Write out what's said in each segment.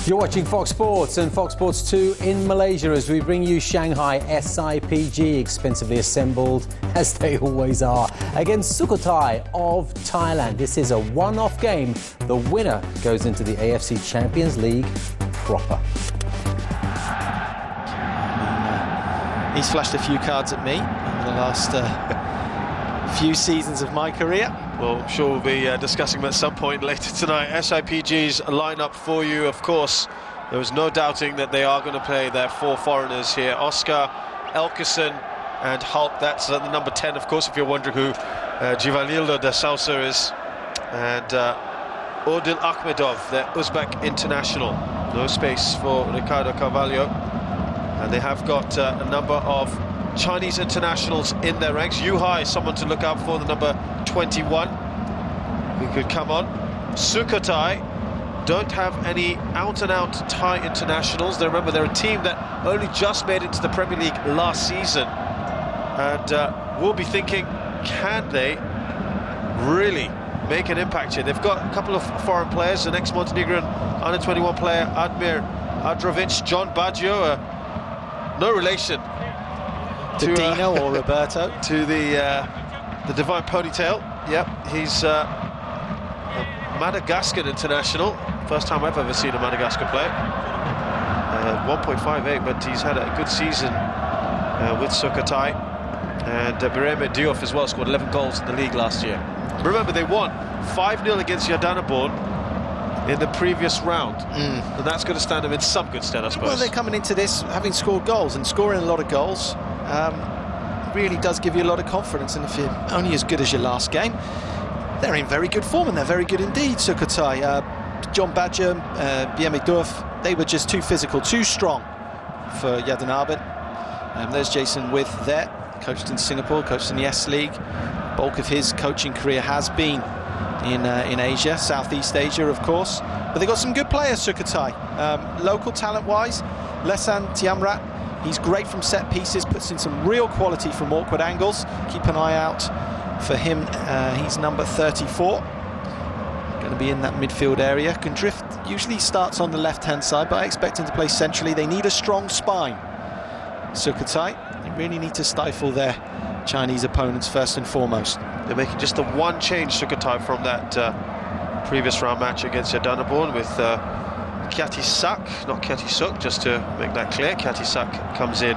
You're watching Fox Sports and Fox Sports 2 in Malaysia as we bring you Shanghai SIPG, expensively assembled, as they always are, against Sukhothai of Thailand. This is a one-off game. The winner goes into the AFC Champions League proper. He's flashed a few cards at me in the last few seasons of my career. Well, I'm sure we'll be discussing them at some point later tonight. SIPG's lineup for you, of course. There was no doubting that they are going to play their four foreigners here. Oscar, Elkerson and Hulk. That's the number 10, of course, if you're wondering who Givanildo de Sousa is. And Odil Akhmedov, their Uzbek international. No space for Ricardo Carvalho. And they have got a number of Chinese internationals in their ranks. Yu Hai is someone to look out for, the number 21, who could come on. Sukhothai don't have any out-and-out Thai internationals. Remember, they're a team that only just made it to the Premier League last season. And we'll be thinking, can they really make an impact here? They've got a couple of foreign players, an ex-Montenegrin under-21 player, Admir Adrovic, John Baggio, no relation to Dino or Roberto, to the divine ponytail. Yep, he's a Madagascar international. First time I've ever seen a Madagascar player. 1.58, but he's had a good season with Sukhothai. And Birame Diouf as well scored 11 goals in the league last year. Remember, they won 5-0 against Yadanaborn in the previous round, and that's going to stand them in some good stead, I suppose. Well, they're coming into this having scored goals, and scoring a lot of goals really does give you a lot of confidence. And if you're only as good as your last game, they're in very good form, and they're very good indeed. Sukhothai, John Badger, Birame Diouf, they were just too physical, too strong for Yadanarbin. There's Jason With there, coached in Singapore, coached in the S League. Bulk of his coaching career has been in Asia, Southeast Asia, of course. But they've got some good players, Sukhothai. Local talent-wise, Lesan Tiamrat, he's great from set pieces, puts in some real quality from awkward angles. Keep an eye out for him. He's number 34. Going to be in that midfield area. Gundrift usually starts on the left-hand side, but I expect him to play centrally. They need a strong spine. Sukhothai, they really need to stifle their Chinese opponents first and foremost. They're making just the one change, Sukhothai, from that previous round match against Yadanaborn with Kiati Sak, not Kiati Suk, just to make that clear. Kiati Sak comes in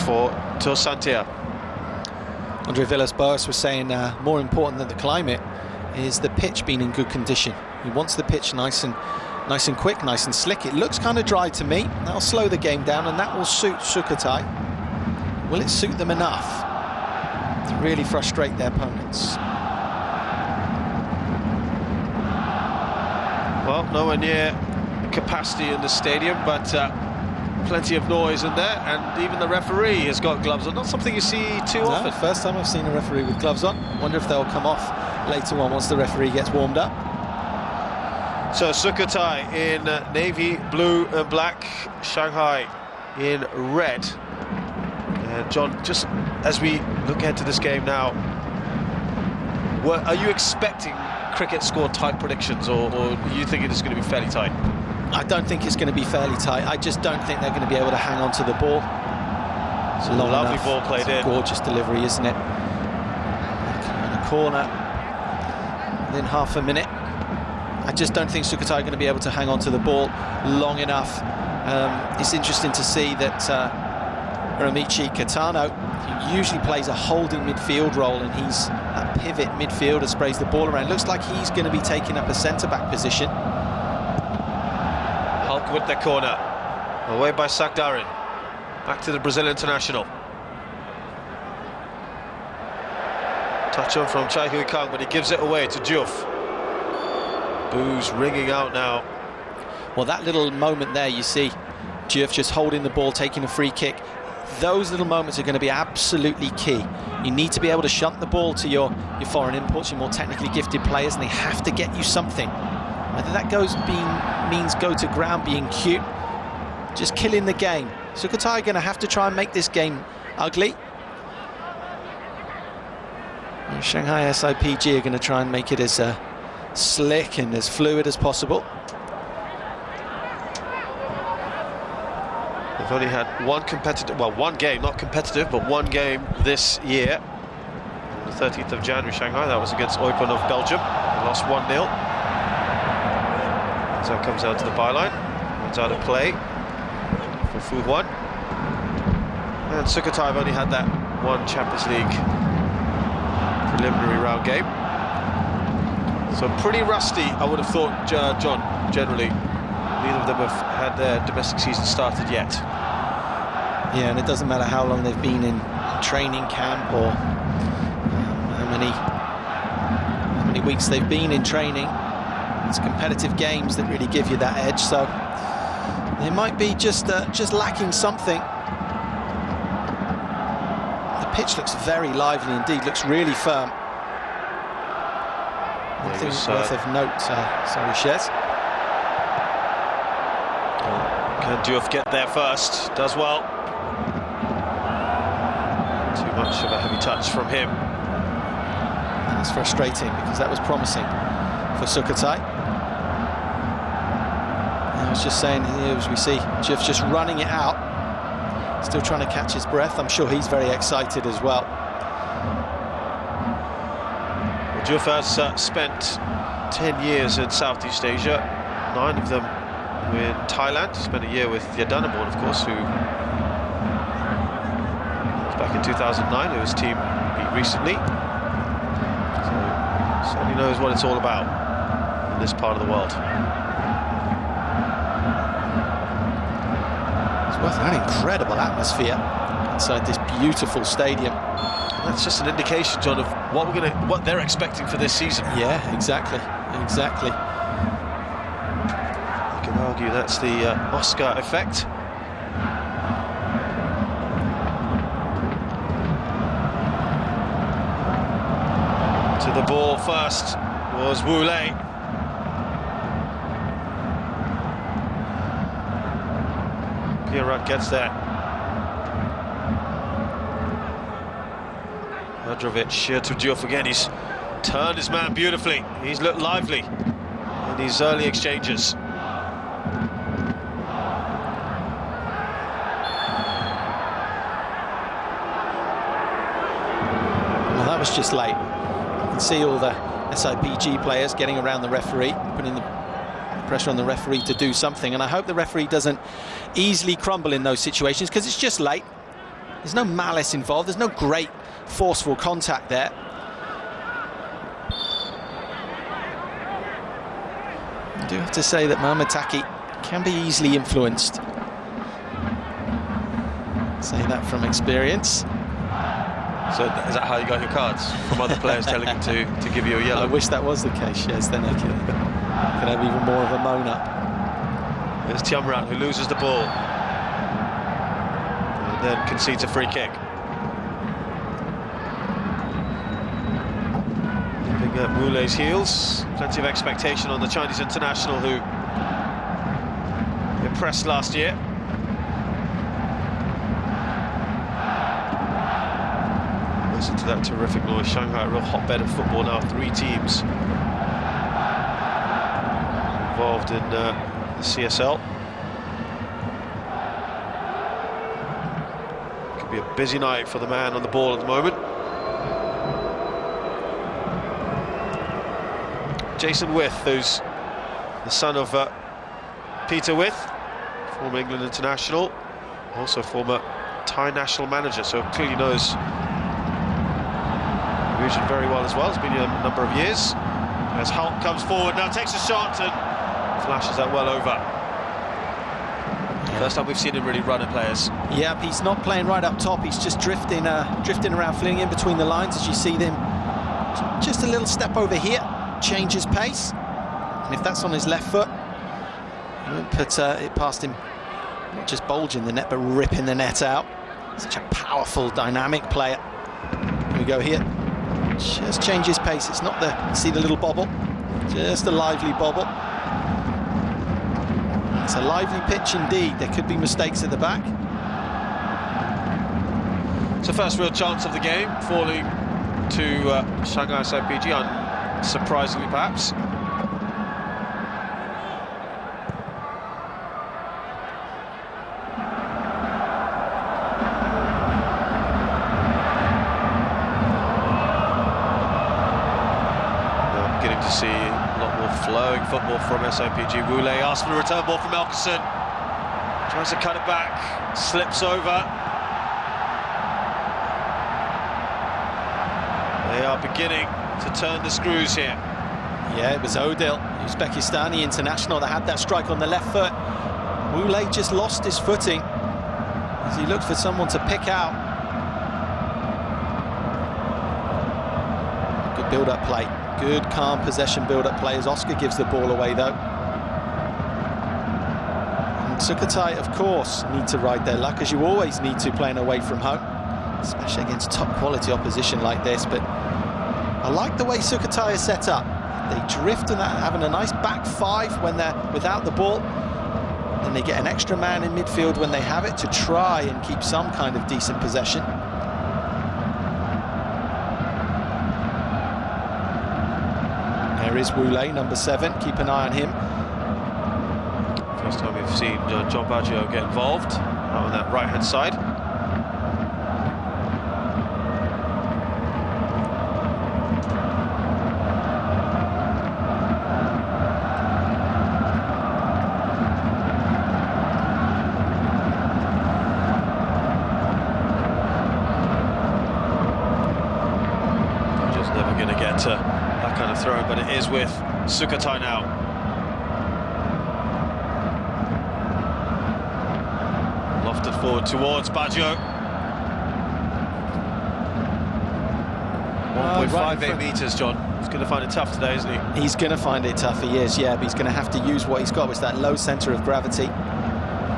for Tosantia. Andre Villas-Boas was saying more important than the climate is the pitch being in good condition. He wants the pitch nice and quick, nice and slick. It looks kind of dry to me. That'll slow the game down, and that will suit Sukhothai. Will it suit them enough to really frustrate their opponents? Well, nowhere near capacity in the stadium, but plenty of noise in there, and even the referee has got gloves on. Not something you see too often. First time I've seen a referee with gloves on. Wonder if they'll come off later on once the referee gets warmed up. So Sukhothai in navy blue and black, Shanghai in red. John, just as we look ahead to this game now, are you expecting cricket score tight predictions, or are you thinking it's going to be fairly tight? I don't think it's going to be fairly tight. I just don't think they're going to be able to hang on to the ball. It's a lovely ball played in. Gorgeous delivery, isn't it? In a corner within half a minute. I just don't think Sukhothai are going to be able to hang on to the ball long enough. It's interesting to see that Ramichi Katano, he usually plays a holding midfield role, and he's a pivot midfielder, sprays the ball around. Looks like he's going to be taking up a centre-back position. Hulk with the corner, away by Sakdarin. Back to the Brazil international. Touch on from Chai Hui Kang, but he gives it away to Diouf. Boos ringing out now. Well, that little moment there, you see Diouf just holding the ball, taking a free kick. Those little moments are going to be absolutely key. You need to be able to shunt the ball to your foreign imports, your more technically gifted players, and they have to get you something. Whether that means go to ground, being cute, just killing the game. Sukhothai are going to have to try and make this game ugly. And Shanghai SIPG are going to try and make it as slick and as fluid as possible. They've only had one game, not competitive, but one game this year. On the 13th of January, Shanghai, that was against Eupen of Belgium. They lost 1-0. So it comes out to the byline. It's out of play for Fu Huan. And Sukhothai have only had that one Champions League preliminary round game. So pretty rusty, I would have thought, John, generally. Neither of them have had their domestic season started yet. Yeah, and it doesn't matter how long they've been in training camp or how many weeks they've been in training. It's competitive games that really give you that edge, so they might be just lacking something. The pitch looks very lively indeed, looks really firm. Nothing worth of note, sorry, Shez. Can Diouf get there first? Does well. Too much of a heavy touch from him. That's frustrating because that was promising for Sukhothai. I was just saying here, as we see Diouf just running it out, still trying to catch his breath. I'm sure he's very excited as well. Diouf has spent 10 years in Southeast Asia, 9 of them in Thailand. Spent a year with Yadanabon, of course, who was back in 2009, who his team beat recently. So certainly knows what it's all about in this part of the world. It's worth an incredible atmosphere inside this beautiful stadium. And that's just an indication, John, of what they're expecting for this season. Yeah, exactly. You can argue that's the Oscar effect. To the ball first was Wu Lei. Pierrot gets there. Hadrovic here to Diouf again. He's turned his man beautifully. He's looked lively in these early exchanges. Well, that was just late. You can see all the SIPG players getting around the referee, putting the pressure on the referee to do something, and I hope the referee doesn't easily crumble in those situations, because it's just late. There's no malice involved, there's no great forceful contact there. I do have to say that Mohamed Taki can be easily influenced. Say that from experience. So is that how you got your cards? From other players telling you to give you a yellow? I wish that was the case, yes, then I could have even more of a moan up. There's Tiamrat, who loses the ball and then concedes a free kick. Picking up Wu Lei's heels. Plenty of expectation on the Chinese international, who impressed last year. Listen to that terrific noise. Shanghai, a real hotbed of football now. 3 teams involved in the CSL. Could be a busy night for the man on the ball at the moment. Jason With, who's the son of Peter With, former England international, also former Thai national manager, so clearly knows the region very well as well. It's been here a number of years. As Hulk comes forward, now takes a shot and flashes that well over. First time we've seen him really run at players. Yep, he's not playing right up top, he's just drifting around, flinging in between the lines, as you see them. Just a little step over here, changes pace, and if that's on his left foot, he won't put it past him, not just bulging the net, but ripping the net out. Such a powerful, dynamic player. Here we go here. Just changes pace. It's not the, see the little bobble, just a lively bobble. It's a lively pitch indeed. There could be mistakes at the back. It's the first real chance of the game, falling to Shanghai SIPG, unsurprisingly perhaps. More flowing football from SIPG. Wule asks for a return ball from Elkerson. Tries to cut it back, slips over. They are beginning to turn the screws here. Yeah, it was Odil, Uzbekistani international, that had that strike on the left foot. Wule just lost his footing as he looked for someone to pick out. Good build-up play, good calm possession build-up play as Oscar gives the ball away though. And Sukhothai, of course, need to ride their luck, as you always need to playing away from home, especially against top quality opposition like this. But I like the way Sukhothai is set up. They drift and having a nice back five when they're without the ball. Then they get an extra man in midfield when they have it to try and keep some kind of decent possession. There is Wule, number 7. Keep an eye on him. First time we've seen John Baggio get involved on that right-hand side. Going to get that kind of throw, but it is with Sukhothai now. Lofted forward towards Baggio. 1.58 metres, John. He's going to find it tough today, isn't he? He's going to find it tough, he is, yeah, but he's going to have to use what he's got, which is that low centre of gravity.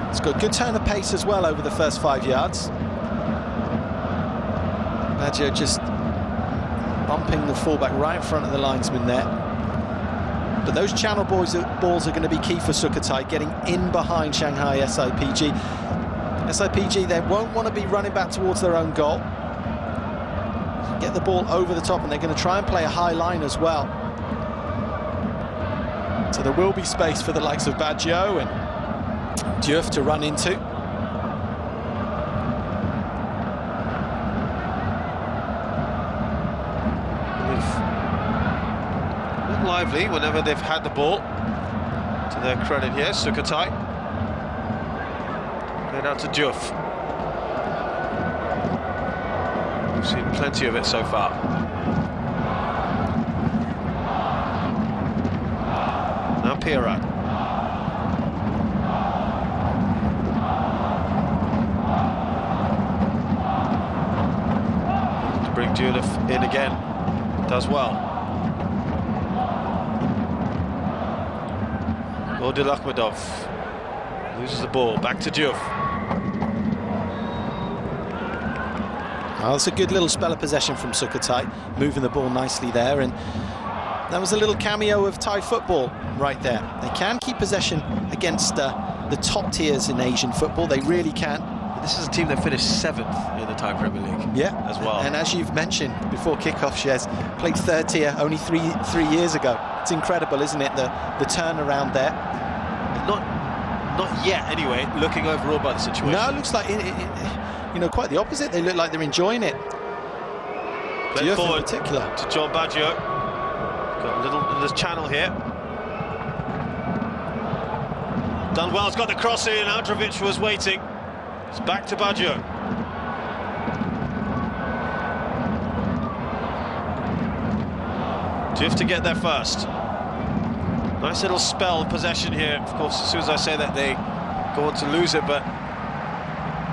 He's got good turn of pace as well over the first 5 yards. Baggio just bumping the fullback right in front of the linesman there. But those channel balls are going to be key for Sukhothai, getting in behind Shanghai SIPG. SIPG, they won't want to be running back towards their own goal. Get the ball over the top, and they're going to try and play a high line as well. So there will be space for the likes of Baggio and Diouf to run into. Lively whenever they've had the ball, to their credit here. Sukhothai played out to Diouf. We've seen plenty of it so far. Now Pira. To bring Diouf in again, does well. Odil Akhmedov loses the ball, back to Diouf. Well, it's a good little spell of possession from Sukhothai, moving the ball nicely there, and that was a little cameo of Thai football right there. They can keep possession against the top tiers in Asian football, they really can. This is a team that finished 7th in the Thai Premier League, yeah, as well. And as you've mentioned before kickoff, Shez played 3rd tier only three years ago. It's incredible, isn't it, the turnaround there? Not yet, anyway, looking overall by the situation. No, it looks like, you know, quite the opposite. They look like they're enjoying it. Played forward in particular to John Baggio. Got a little in this channel here. Done well, has got the cross in. Adrovic was waiting. It's back to Baggio. Diouf to get there first. Nice little spell of possession here. Of course, as soon as I say that, they go on to lose it, but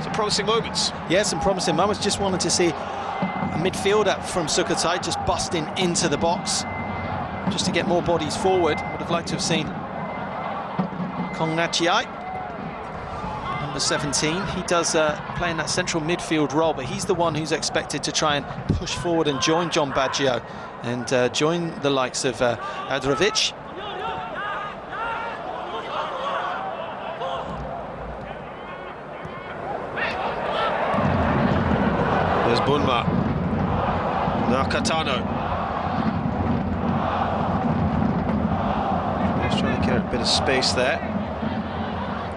some promising moments. Yeah, some promising moments. Just wanted to see a midfielder from Sukhothai just busting into the box, just to get more bodies forward. Would have liked to have seen Kong Nachiai, number 17. He does play in that central midfield role, but he's the one who's expected to try and push forward and join John Baggio and join the likes of Adrovic. There's Bunma. Now Katano. Just trying to get a bit of space there.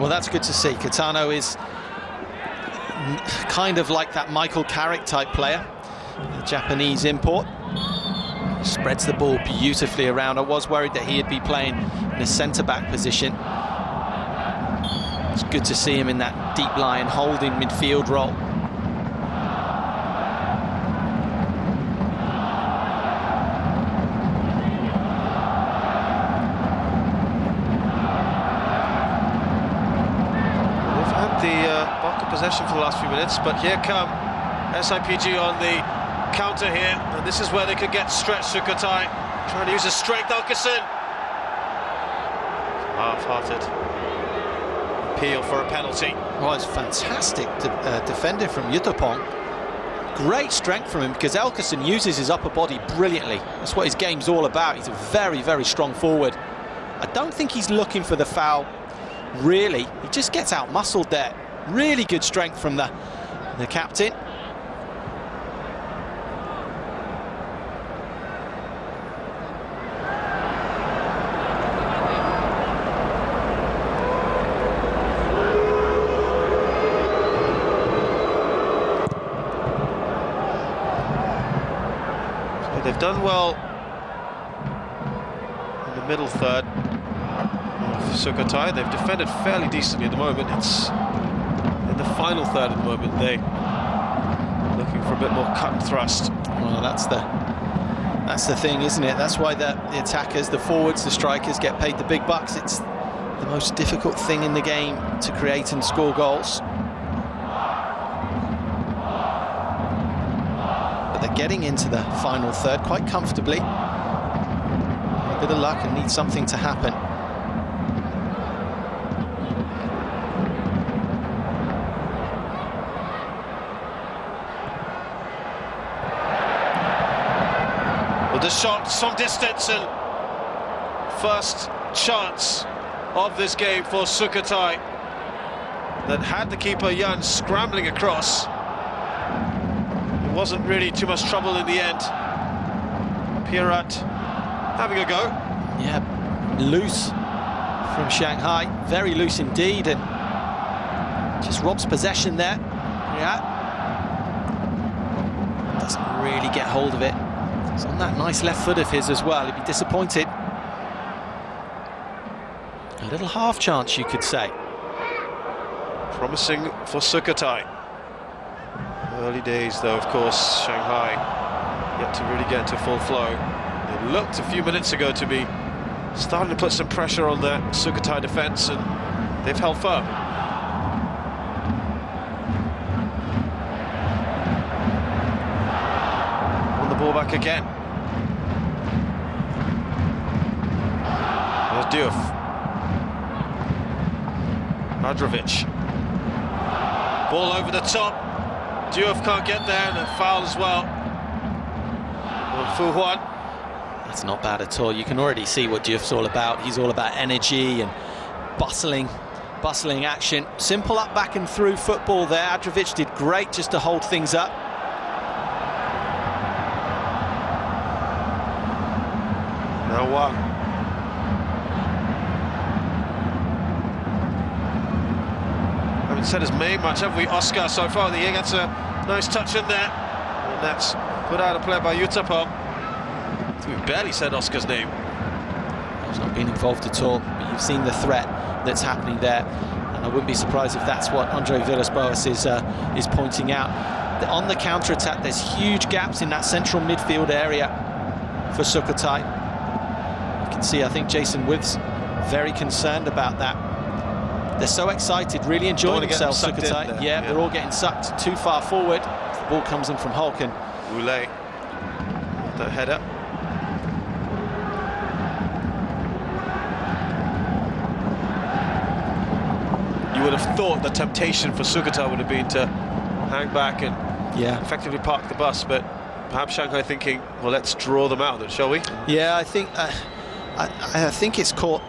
Well, that's good to see. Katano is kind of like that Michael Carrick type player, the Japanese import. Spreads the ball beautifully around. I was worried that he'd be playing in a centre-back position. It's good to see him in that deep line holding midfield role. They've had the bulk of possession for the last few minutes, but here come SIPG on the counter here, and this is where they could get stretched. Sukhothai trying to use his strength. Elkeson, half-hearted appeal for a penalty. Well, it's fantastic defender from Yutapong. Great strength from him, because Elkeson uses his upper body brilliantly. That's what his game's all about. He's a very, very strong forward. I don't think he's looking for the foul, really. He just gets out-muscled there. Really good strength from the captain. They've done well in the middle third of Sukhothai. They've defended fairly decently at the moment. It's in the final third at the moment. They're looking for a bit more cut and thrust. Well, that's the thing, isn't it? That's why the attackers, the forwards, the strikers get paid the big bucks. It's the most difficult thing in the game to create and score goals. They're getting into the final third quite comfortably. A bit of luck and need something to happen. With the shot from distance, and first chance of this game for Sukhothai, that had the keeper Jan scrambling across. Wasn't really too much trouble in the end. Pierrat having a go. Yeah, loose from Shanghai, very loose indeed, and just robs possession there. Yeah, doesn't really get hold of it. It's on that nice left foot of his as well. He'd be disappointed. A little half chance, you could say. Promising for Sukhothai. Early days, though, of course. Shanghai yet to really get into full flow. They looked a few minutes ago to be starting to put some pressure on the Sukhothai defence, and they've held firm. On the ball back again. There's Diouf. Adrovic. Ball over the top. Diouf can't get there, and a foul as well on Fu Huan. That's not bad at all. You can already see what Diouf's all about. He's all about energy and bustling action. Simple up, back and through football there. Adrovic did great just to hold things up. Now one. Haven't said his main much, have we? Oscar so far. He gets a nice touch in there, and that's put out of play by Yutapong. We've barely said Oscar's name. He's not been involved at all, but you've seen the threat that's happening there, and I wouldn't be surprised if that's what Andre Villas-Boas is pointing out. On the counter-attack, there's huge gaps in that central midfield area for Sukhothai. You can see, I think Jason With's very concerned about that. They're so excited, really enjoying themselves, Sukhothai. Yeah, they're all getting sucked too far forward. The ball comes in from Hulk, and Roulet, that header. You would have thought the temptation for Sukhothai would have been to hang back and effectively park the bus, but perhaps Shanghai thinking, well, let's draw them out, then, shall we? Yeah, I think it's caught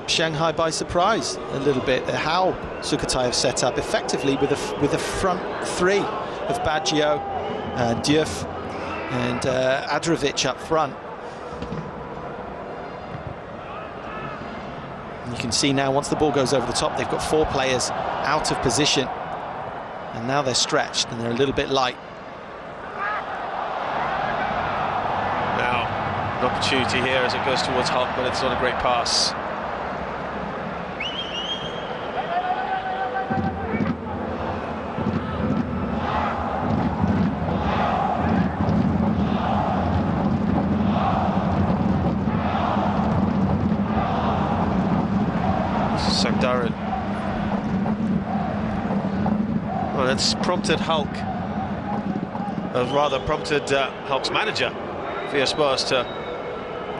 Shanghai by surprise a little bit, how Sukhothai have set up effectively with a front three of Baggio, Diouf and Adrovic up front. And you can see now, once the ball goes over the top, they've got 4 players out of position, and now they're stretched and they're a little bit light. Now opportunity here as it goes towards Hulk, but it's not a great pass. Darren. Well, it's prompted Hulk, rather prompted Hulk's manager, via Spurs, to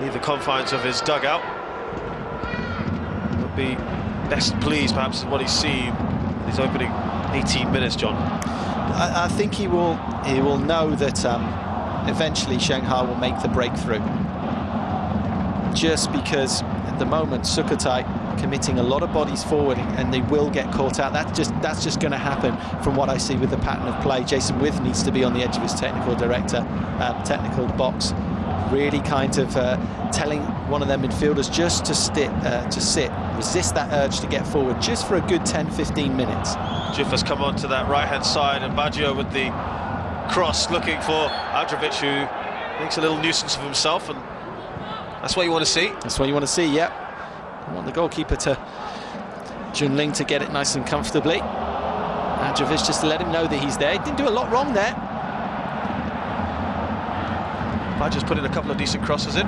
leave the confines of his dugout. Would be best pleased, perhaps, with what he's seen in his opening 18 minutes, John. I think he will know that eventually Shanghai will make the breakthrough. Just because at the moment Sukhothai committing a lot of bodies forward, and they will get caught out. That's just going to happen from what I see with the pattern of play. Jason With needs to be on the edge of his technical box, really kind of telling one of their midfielders just to sit, resist that urge to get forward, just for a good 10-15 minutes. Juf has come onto that right-hand side, and Baggio with the cross, looking for Adrovic, who makes a little nuisance of himself, and that's what you want to see. That's what you want to see, yeah. I want the goalkeeper to Junling to get it nice and comfortably. Adrovic just to let him know that he's there. He didn't do a lot wrong there. Baggio's put in a couple of decent crosses in.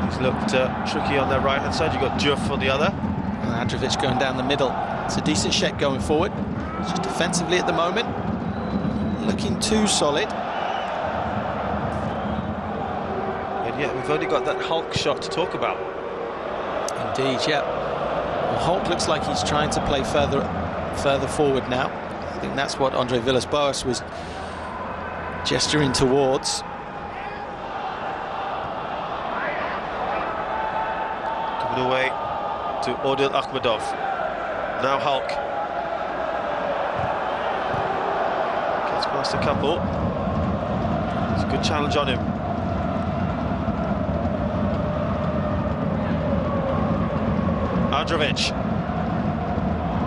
He's looked tricky on their right-hand side. You've got Juf on the other. And Adrovic going down the middle. It's a decent check going forward. Just defensively at the moment, looking too solid. And yet we've only got that Hulk shot to talk about. Indeed, yeah. Well, Hulk looks like he's trying to play further forward now. I think that's what Andre Villas-Boas was gesturing towards. Coming away to Odil Akhmedov. Now Hulk. Gets past a couple. It's a good challenge on him. Adrovic.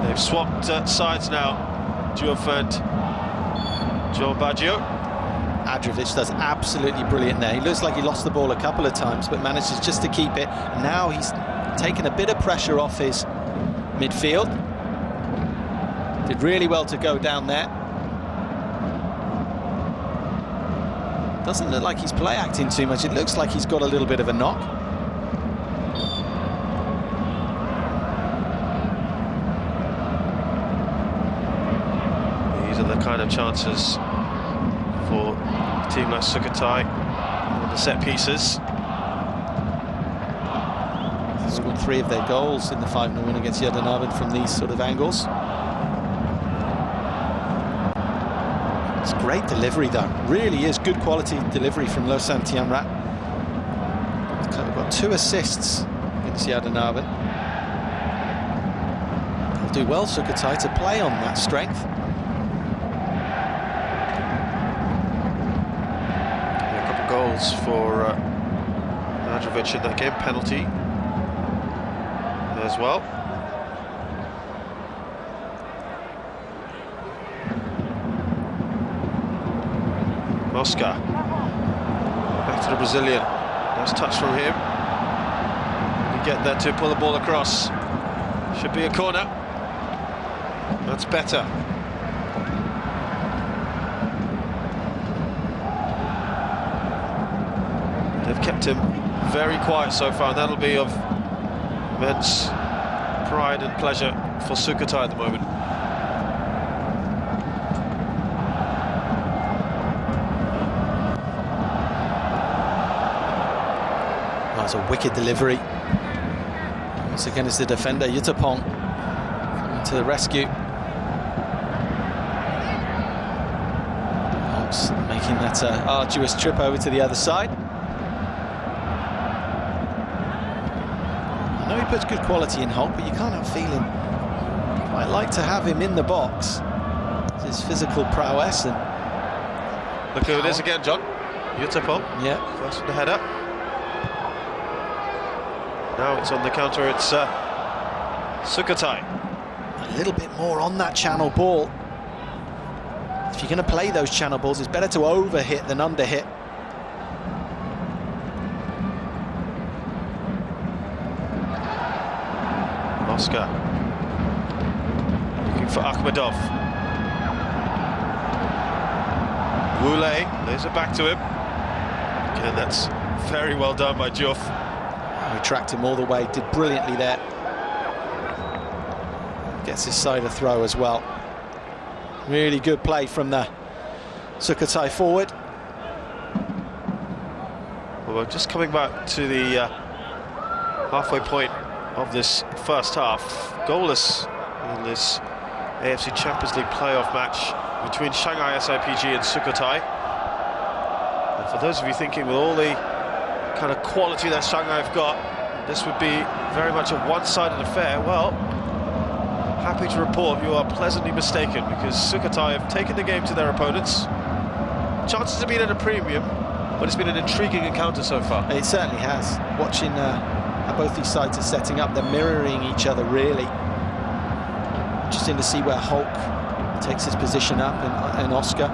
They've swapped sides now, Juf and Joe Baggio. Adrovic does absolutely brilliant there. He looks like he lost the ball a couple of times, but manages just to keep it. Now he's taken a bit of pressure off his midfield. Did really well to go down there. Doesn't look like he's play acting too much. It looks like he's got a little bit of a knock. These are the kind of chances for a team like Sukhothai on the set pieces. They've scored 3 of their goals in the 5-0 win against Yadanabin from these sort of angles. It's great delivery though, really is good quality delivery from Losan Tiamrat. We've got 2 assists against Yadanabin. They'll do well, Sukhothai, to play on that strength. Goals for Adrovic in that game, penalty as well. Mosca back to the Brazilian. Nice touch from him. We get there to pull the ball across. Should be a corner. That's better. They've kept him very quiet so far, and that'll be of immense pride and pleasure for Sukhothai at the moment. That's a wicked delivery. Once again, it's the defender, Yutapong, coming to the rescue. Hulk's making that arduous trip over to the other side. I know he puts good quality in Hulk, but you can't help feeling quite like to have him in the box. It's his physical prowess and... Look who it is again, John. Yutapong. Yeah. First with the header. Now it's on the counter, it's Sukhothai. A little bit more on that channel ball. If you're going to play those channel balls, it's better to over-hit than under-hit. Oscar looking for Akhmedov. Wule lays it back to him. Again, that's very well done by Diouf. He tracked him all the way, did brilliantly there. Gets his side of throw as well. Really good play from the Sukhothai forward. Well, we're just coming back to the halfway point of this first half. Goalless in this AFC Champions League playoff match between Shanghai SIPG and Sukhothai. And for those of you thinking with all the kind of quality that Shanghai have got, this would be very much a one-sided affair. Well, happy to report you are pleasantly mistaken, because Sukhothai have taken the game to their opponents. Chances have been at a premium, but it's been an intriguing encounter so far. It certainly has. Watching how both these sides are setting up, they're mirroring each other really. Interesting to see where Hulk takes his position up, and Oscar.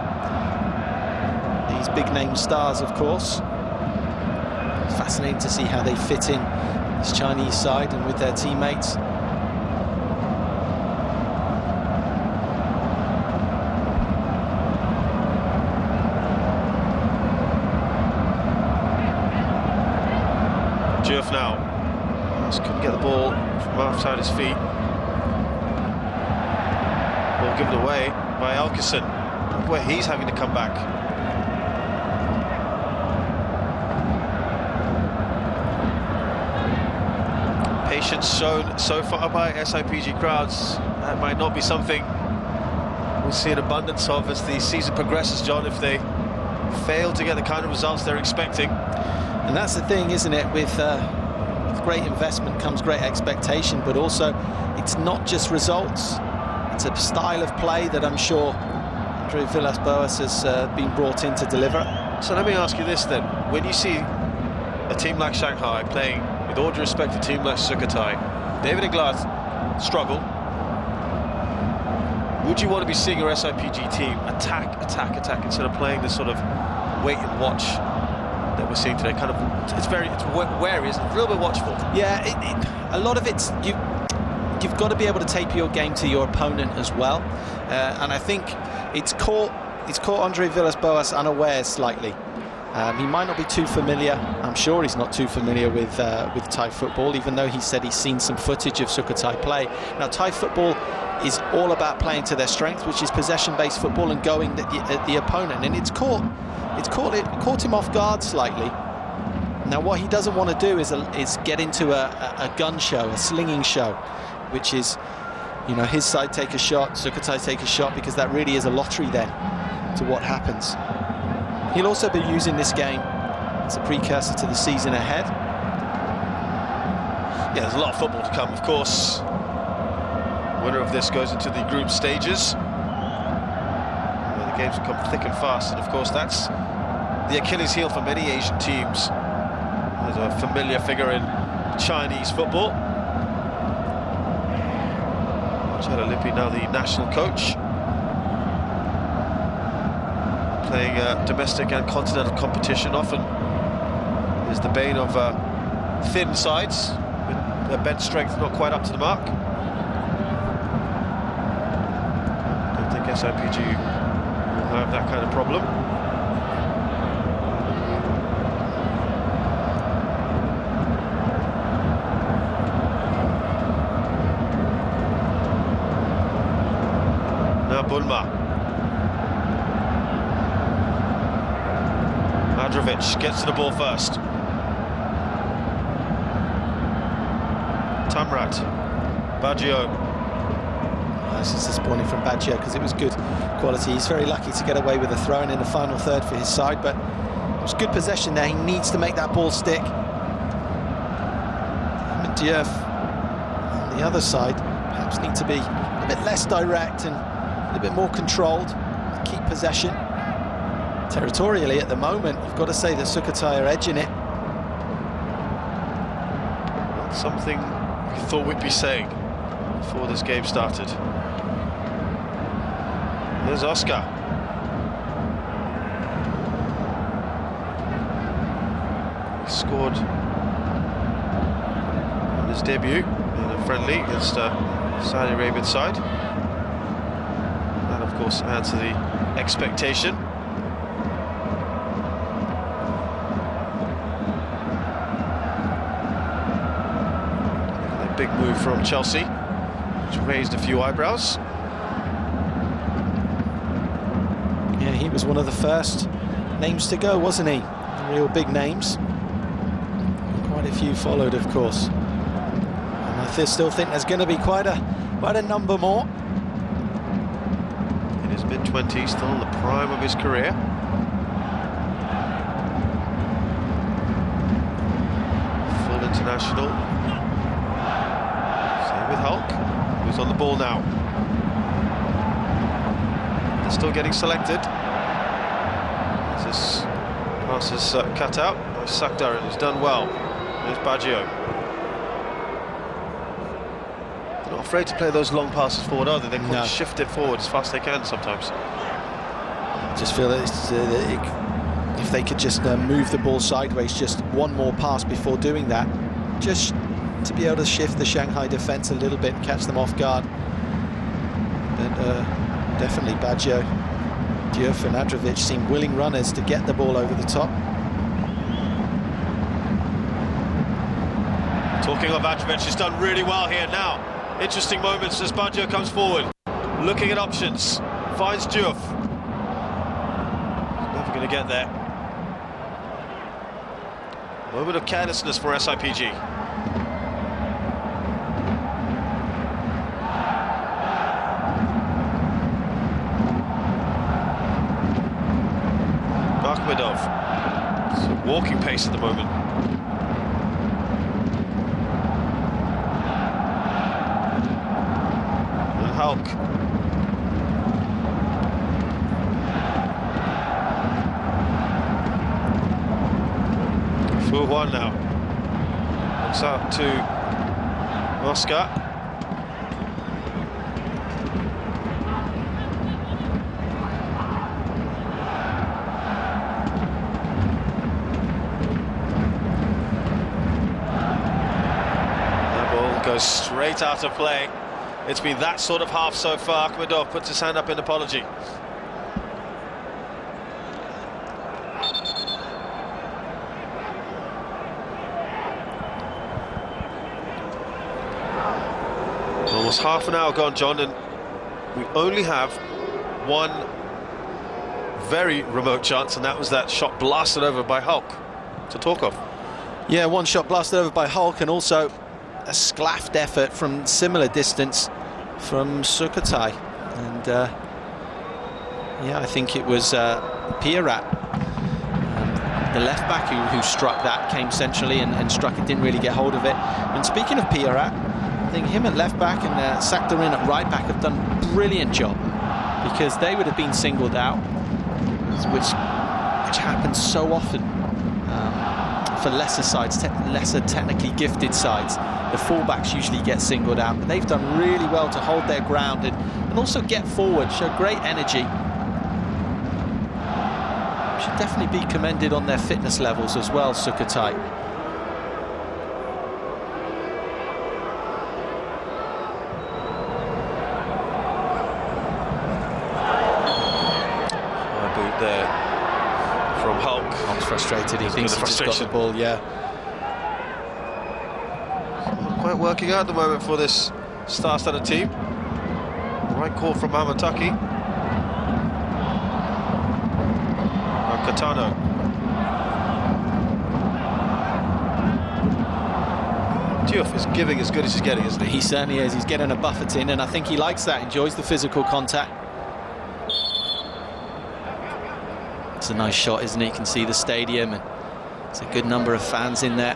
These big-name stars, of course. It's fascinating to see how they fit in this Chinese side and with their teammates. Diouf now. Just couldn't get the ball from outside his feet. Ball given away by Elkison. Look where he's having to come back. Patience shown so far by SIPG crowds. That might not be something we'll see an abundance of as the season progresses, John, if they fail to get the kind of results they're expecting. And that's the thing, isn't it? With great investment comes great expectation, but also it's not just results. It's a style of play that I'm sure Andre Villas-Boas has been brought in to deliver. So let me ask you this then. When you see a team like Shanghai playing, with all due respect, a team like Sukhothai, David and Glass struggle, would you want to be seeing your SIPG team attack instead of playing this sort of wait and watch that we're seeing today? Kind of, it's wary, isn't it? A little bit watchful. Yeah, a lot of it's you've got to be able to taper your game to your opponent as well, and I think it's caught Andre Villas-Boas unaware slightly. He might not be too familiar. I'm sure he's not too familiar with Thai football, even though he said he's seen some footage of Sukhothai play. Now, Thai football is all about playing to their strength, which is possession-based football and going at the opponent, and it's caught him off guard slightly. Now, what he doesn't want to do is get into a gun show, a slinging show, which is, you know, his side take a shot, Sukhothai take a shot, because that really is a lottery then to what happens. He'll also be using this game as a precursor to the season ahead. Yeah, there's a lot of football to come, of course. Winner of this goes into the group stages, where the games will come thick and fast, and of course that's the Achilles heel for many Asian teams. There's a familiar figure in Chinese football. Chela Lippi, now the national coach, playing domestic and continental competition, often is the bane of thin sides with their bench strength not quite up to the mark. Don't think SIPG will have that kind of problem. Now Bulma. Madrovic gets to the ball first. Tamrat, Baggio. This is disappointing from Baggio because it was good quality. He's very lucky to get away with a throw-in in the final third for his side, but it was good possession there. He needs to make that ball stick. Diouf on the other side perhaps need to be a bit less direct and a bit more controlled to keep possession. Territorially at the moment, you've got to say that Sukhothai are edging it. Something we thought we'd be saying before this game started. There's Oscar. He scored in his debut in a friendly against Saudi Arabian side. That, of course, adds to the expectation. A big move from Chelsea, which raised a few eyebrows. Yeah, he was one of the first names to go, wasn't he? Real big names. Quite a few followed, of course. And I still think there's going to be quite a number more. In his mid-20s, still in the prime of his career. Full international. Same with Hulk, who's on the ball now. They're still getting selected. As this pass is cut out by Sakdar, who's done well. There's Baggio. They're not afraid to play those long passes forward, are they? They can shift it forward as fast as they can sometimes. I just feel that if they could just move the ball sideways just one more pass before doing that, just to be able to shift the Shanghai defence a little bit and catch them off guard. But definitely Baggio, Diouf and Adrovic seem willing runners to get the ball over the top. Talking of Adrovic, he's done really well here now. Interesting moments as Baggio comes forward, looking at options, finds Diouf. Never going to get there. Moment of carelessness for SIPG. Akhmedov. It's a walking pace at the moment. And Hulk. Fu Huan now. Looks out to Oscar. Goes straight out of play. It's been that sort of half so far. Akhmedov puts his hand up in apology. Almost half an hour gone, John, and we only have one very remote chance, and that was that shot blasted over by Hulk to talk of. Yeah, one shot blasted over by Hulk, and also a sclaffed effort from similar distance from Sukhothai. And yeah, I think it was Pierrat, the left back, who struck that, came centrally and struck it, didn't really get hold of it. And speaking of Pierrat, I think him at left back and Sakdarin at right back have done a brilliant job, because they would have been singled out, which happens so often for lesser sides, lesser technically gifted sides. The fullbacks usually get singled out, but they've done really well to hold their ground and also get forward, show great energy. Should definitely be commended on their fitness levels as well, Sukhothai. Boot there from Hulk. Hulk's frustrated, he thinks he just got the ball, yeah. Not quite working out at the moment for this star-studded team. Right call from Mamataki. Katano. Diouf is giving as good as he's getting, isn't he? He certainly is. He's getting a buffet in, and I think he likes that, enjoys the physical contact. It's a nice shot, isn't it? You can see the stadium, and it's a good number of fans in there.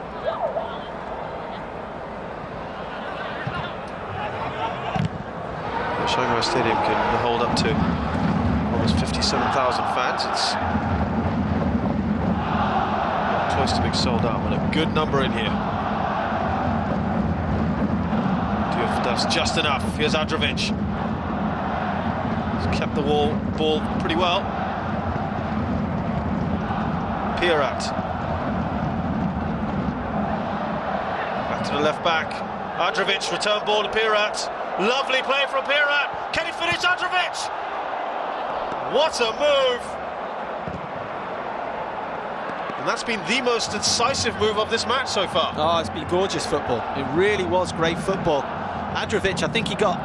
The Shanghai Stadium can hold up to almost 57,000 fans. It's close to being sold out, but a good number in here. Diouf does just enough. Here's Adrovic. He's kept the ball pretty well. Pierrat. to the left back. Androvic, return ball to Pirat. Lovely play from Pirat. Can he finish Androvic? What a move! And that's been the most decisive move of this match so far. Oh, it's been gorgeous football. It really was great football. Androvic, I think he got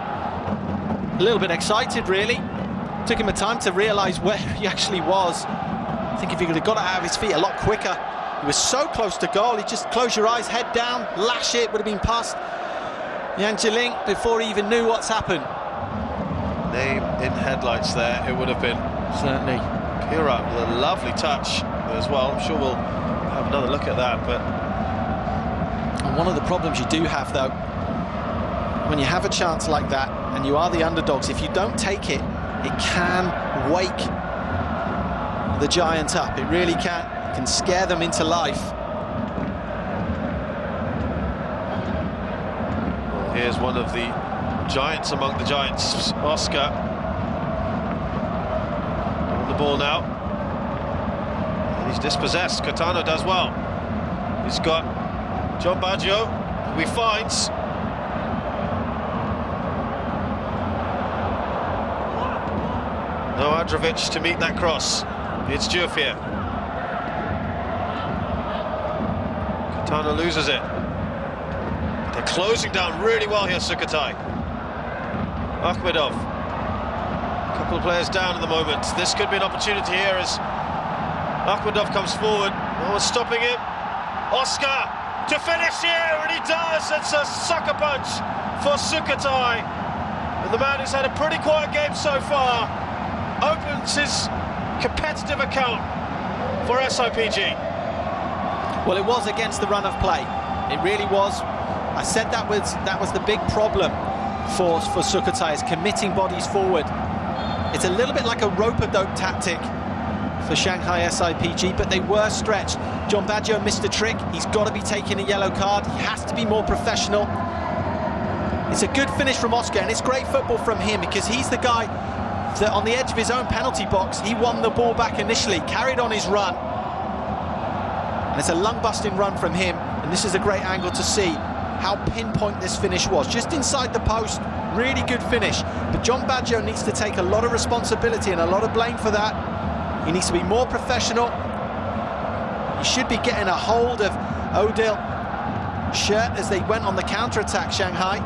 a little bit excited, really. Took him a time to realise where he actually was. I think if he could have got it out of his feet a lot quicker. He was so close to goal. He just close your eyes, head down, lash it. Would have been past Yang Jiling before he even knew what's happened. Name in headlights there, it would have been. Certainly. Pirat with a lovely touch as well. I'm sure we'll have another look at that. But and one of the problems you do have, though, when you have a chance like that and you are the underdogs, if you don't take it, it can wake the giant up. It really can. It can scare them into life. Well, here's one of the giants among the giants, Oscar. On the ball now. And he's dispossessed. Catano does well. He's got John Baggio, who he finds. No Androvic to meet that cross. It's Dioufir. Catano loses it. They're closing down really well here, Sukhothai. Akhmedov. A couple of players down at the moment. This could be an opportunity here as Akhmedov comes forward. No one's stopping him. Oscar to finish here, and he does. It's a sucker punch for Sukhothai. And the man who's had a pretty quiet game so far opens his competitive account for SIPG. Well, it was against the run of play. It really was. I said that was the big problem for Sukhothai, is committing bodies forward. It's a little bit like a rope-a-dope tactic for Shanghai SIPG, but they were stretched. John Baggio missed a trick. He's got to be taking a yellow card. He has to be more professional. It's a good finish from Oscar, and it's great football from him because he's the guy that on the edge of his own penalty box, he won the ball back initially, carried on his run. And it's a lung-busting run from him, and this is a great angle to see how pinpoint this finish was. Just inside the post, really good finish. But John Baggio needs to take a lot of responsibility and a lot of blame for that. He needs to be more professional. He should be getting a hold of Odil's shirt as they went on the counter-attack, Shanghai.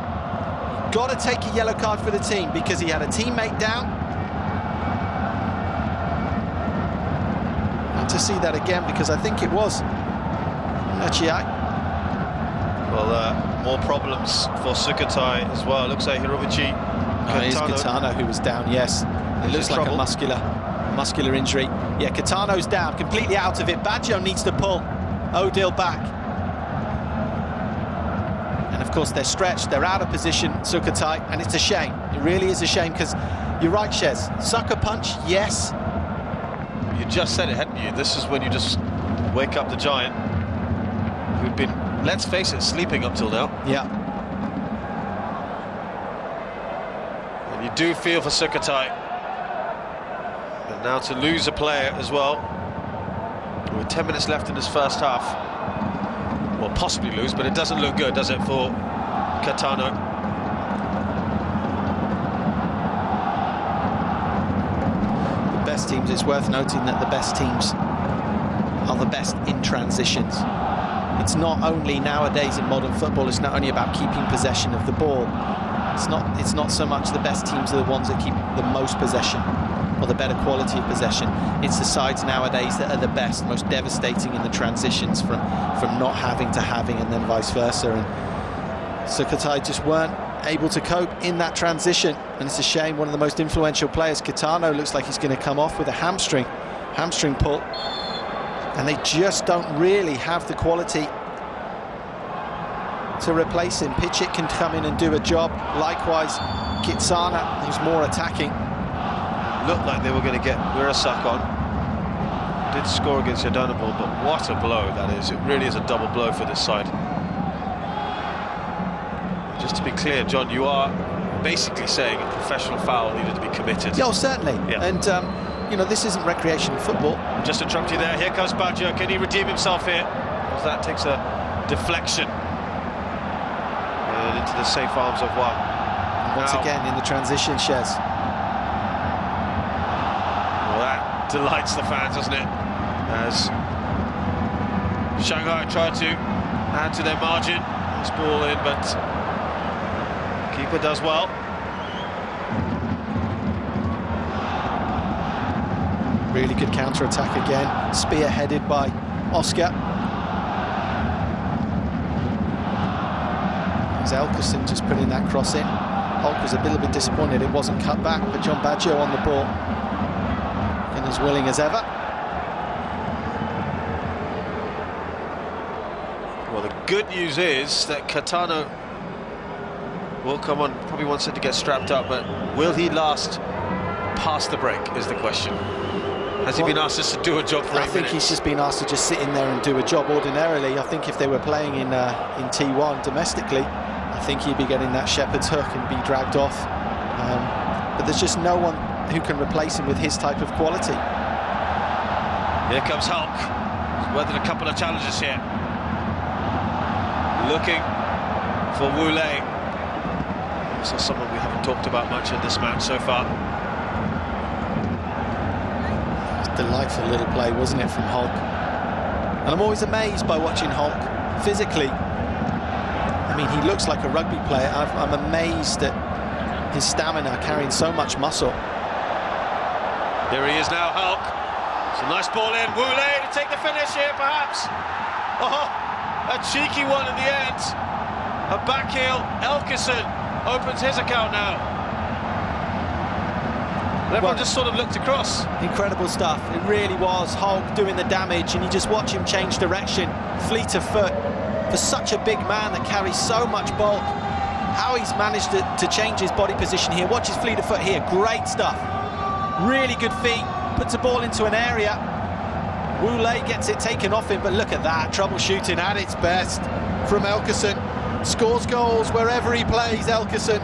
Got to take a yellow card for the team because he had a teammate down. And to see that again, because I think it was Nachiai. Well, more problems for Sukhothai as well. Looks like Hirobuchi It's Catano who was down, yes. It looks like a muscular injury. Yeah, Catano's down, completely out of it. Baggio needs to pull Odil back. And of course they're stretched, they're out of position, Sukhothai, and it's a shame. It really is a shame, because you're right, Shez. Sucker punch, yes. You just said it, hadn't you? This is when you just wake up the giant who'd been, let's face it, sleeping up till now. Yeah. And you do feel for Sukhothai. And now to lose a player as well, with 10 minutes left in this first half. Well, possibly lose, but it doesn't look good, does it, for Catano? The best teams, it's worth noting that the best teams are the best in transitions. It's not only nowadays in modern football, it's not only about keeping possession of the ball. It's not so much the best teams are the ones that keep the most possession or the better quality of possession. It's the sides nowadays that are the best, most devastating in the transitions from not having to having, and then vice versa. And Sukhothai just weren't able to cope in that transition, and it's a shame. One of the most influential players, Catano, looks like he's going to come off with a hamstring pull, and they just don't really have the quality to replace him. Pitchik can come in and do a job. Likewise, Kitsana, who's more attacking. Looked like they were going to get Wirasak on. Did score against Yadunable, but what a blow that is. It really is a double blow for this side. Just to be clear, John, you are basically saying a professional foul needed to be committed. Yeah, certainly. Yeah. And, you know, this isn't recreational football. Just interrupt you there. Here comes Baggio. Can he redeem himself here? Because that takes a deflection. into the safe arms of one. Once again in the transition, Shez. Well, that delights the fans, doesn't it? As Shanghai tried to add to their margin. Nice ball in, but keeper does well. Really good counter-attack again, spearheaded by Oscar. There's Elkerson just putting that cross in. Hulk was a little bit disappointed it wasn't cut back, but John Baggio on the ball. And as willing as ever. Well, the good news is that Catano will come on, probably wants it to get strapped up, but will he last past the break is the question. Has he been asked just to do a job for 8 minutes? I think he's just been asked to just sit in there and do a job. Ordinarily, I think if they were playing in T1 domestically, I think he'd be getting that shepherd's hook and be dragged off. But there's just no one who can replace him with his type of quality. Here comes Hulk. He's weathered a couple of challenges here. Looking for Wu Lei. So someone we haven't talked about much in this match so far. Delightful little play, wasn't it, from Hulk? And I'm always amazed by watching Hulk physically. I mean, he looks like a rugby player. I'm amazed at his stamina, carrying so much muscle. Here he is now, Hulk. It's a nice ball in. Wu Lei to take the finish here, perhaps. Oh, a cheeky one in the end. A back heel. Elkerson opens his account now. Everyone just sort of looked across. Incredible stuff. It really was. Hulk doing the damage, and you just watch him change direction, fleet of foot. For such a big man that carries so much bulk, how he's managed to change his body position here. Watch his fleet of foot here. Great stuff. Really good feet. Puts a ball into an area. Wu Lei gets it taken off him, but look at that. Troubleshooting at its best from Elkerson. Scores goals wherever he plays, Elkerson.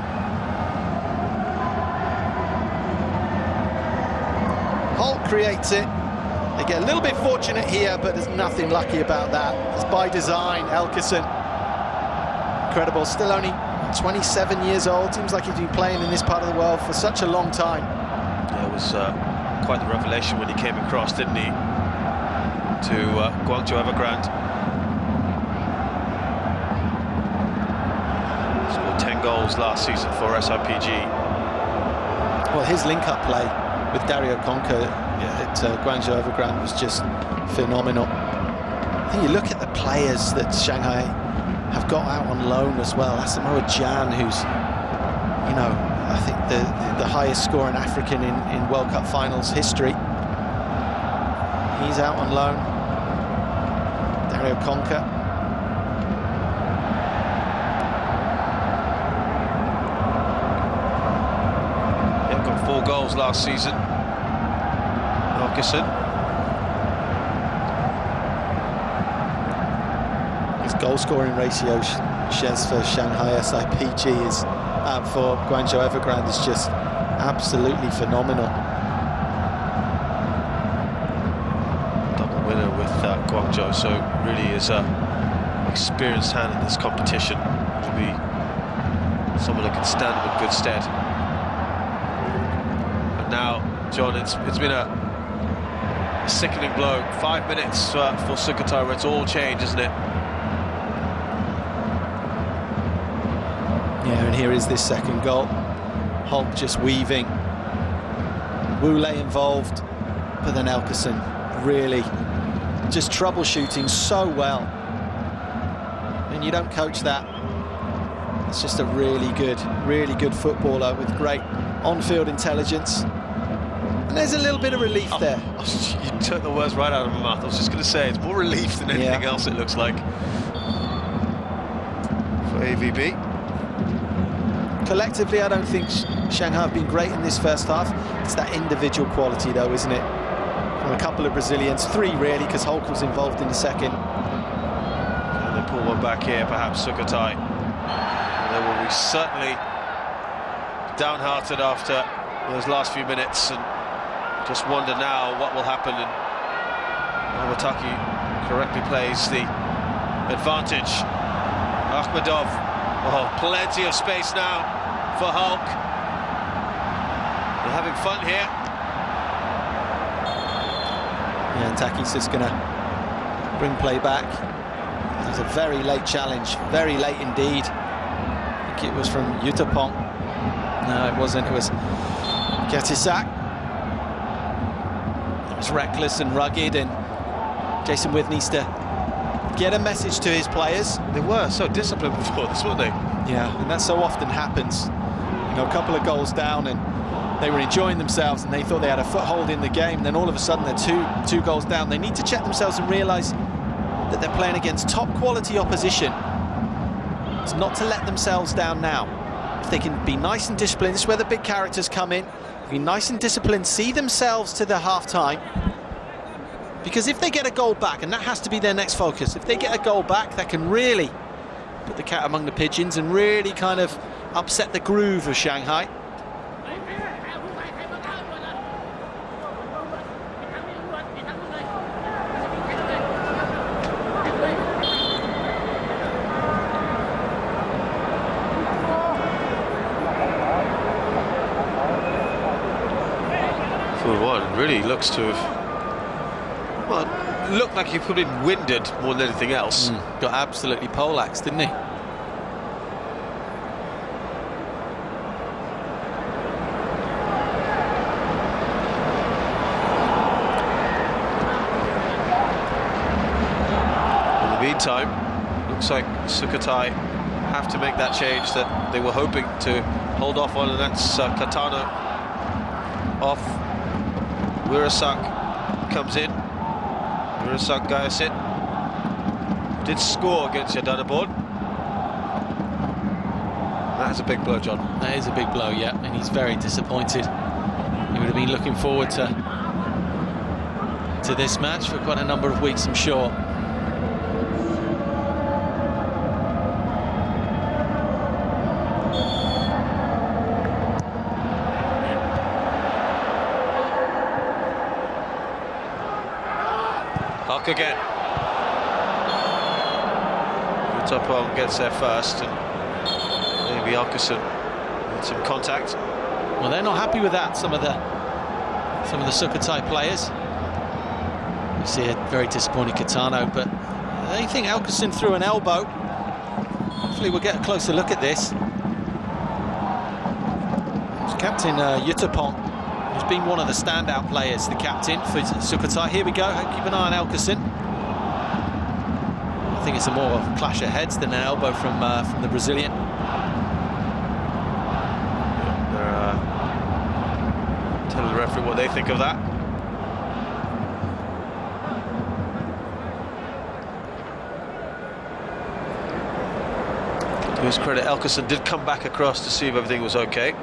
Hulk creates it. They get a little bit fortunate here, but there's nothing lucky about that. It's by design, Elkerson. Incredible, still only 27 years old. Seems like he's been playing in this part of the world for such a long time. Yeah, it was quite the revelation when he came across, didn't he, to Guangzhou Evergrande. Scored 10 goals last season for SIPG. Well, his link-up play with Dario Conca at Guangzhou Evergrande was just phenomenal. I think you look at the players that Shanghai have got out on loan as well. Asamoah Gyan, who's, you know, I think the highest scoring African in World Cup finals history. He's out on loan. Dario Conca. Yeah, got 4 goals last season. Elkerson. His goal-scoring ratio, Shez, for Shanghai SIPG is for Guangzhou Evergrande is just absolutely phenomenal. Double winner with Guangzhou, so really is an experienced hand in this competition. To be someone that can stand him in good stead. But now, John, it's been a sickening blow. 5 minutes for Sukhothai, where it's all changed, isn't it? Yeah, and here is this second goal. Hulk just weaving. Wu Lei involved, but then Elkerson really just troubleshooting so well. And you don't coach that. It's just a really good footballer with great on-field intelligence. And there's a little bit of relief there. You took the words right out of my mouth. I was just going to say, it's more relief than anything else, it looks like, for AVB. Collectively, I don't think Shanghai have been great in this first half. It's that individual quality, though, isn't it? From a couple of Brazilians, 3 really, because Hulk was involved in the second. And they pull one back here, perhaps Sukhothai. And they will be certainly downhearted after those last few minutes, and just wonder now what will happen. And Awataki correctly plays the advantage. Akhmedov Oh, plenty of space now for Hulk. They're having fun here. Yeah, and Taki's just going to bring play back. It was a very late challenge, very late indeed. I think it was from Yutapong. No, it wasn't, it was Ketisak. It was reckless and rugged, and Jason With needs to get a message to his players. They were so disciplined before this, weren't they? Yeah, and that so often happens. You know, a couple of goals down and they were enjoying themselves and they thought they had a foothold in the game. Then all of a sudden they're two goals down. They need to check themselves and realise that they're playing against top quality opposition. It's not to let themselves down now. If they can be nice and disciplined, this is where the big characters come in. Be nice and disciplined, see themselves to the half-time. Because if they get a goal back, and that has to be their next focus, if they get a goal back, that can really put the cat among the pigeons and really kind of upset the groove of Shanghai. Really looks to have, well, looked like he could have been winded more than anything else. Got absolutely poleaxed, didn't he? In the meantime, looks like Sukhothai have to make that change that they were hoping to hold off on, and that's Katano off. Wirasak comes in. Wirasak Gayasit did score against Yadanabord. That's a big blow, John. That is a big blow, yeah, and he's very disappointed. He would have been looking forward to this match for quite a number of weeks, I'm sure. Again. Yutapong gets there first, and maybe Alkerson with some contact. Well, they're not happy with that, some of the Sukhothai players. You see a very disappointed Katano, but they think Alkerson threw an elbow. Hopefully we'll get a closer look at this. It's Captain Yutapong, who's been one of the standout players, the captain for Sukhothai. Here we go, keep an eye on Alkerson. I think it's a more of a clash of heads than an elbow from the Brazilian. They're telling the referee what they think of that. To his credit, Alkerson did come back across to see if everything was okay.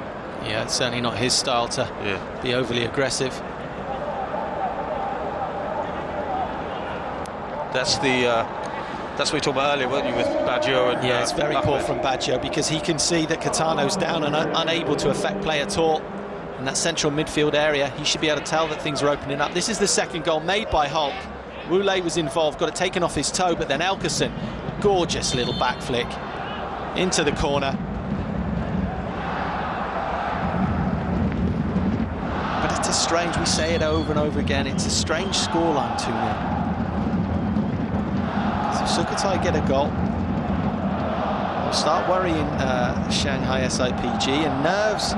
Yeah, it's certainly not his style to be overly aggressive. That's what we talked about earlier, weren't you, with Baggio? And, yeah, it's very poor from Baggio, because he can see that Katano's down and unable to affect play at all. In that central midfield area, he should be able to tell that things are opening up. This is the second goal made by Hulk. Roulet was involved, got it taken off his toe, but then Alkerson, gorgeous little back flick into the corner. But it's a strange, we say it over and over again, it's a strange scoreline, 2-0. So Sukhothai get a goal. We'll start worrying Shanghai SIPG, and nerves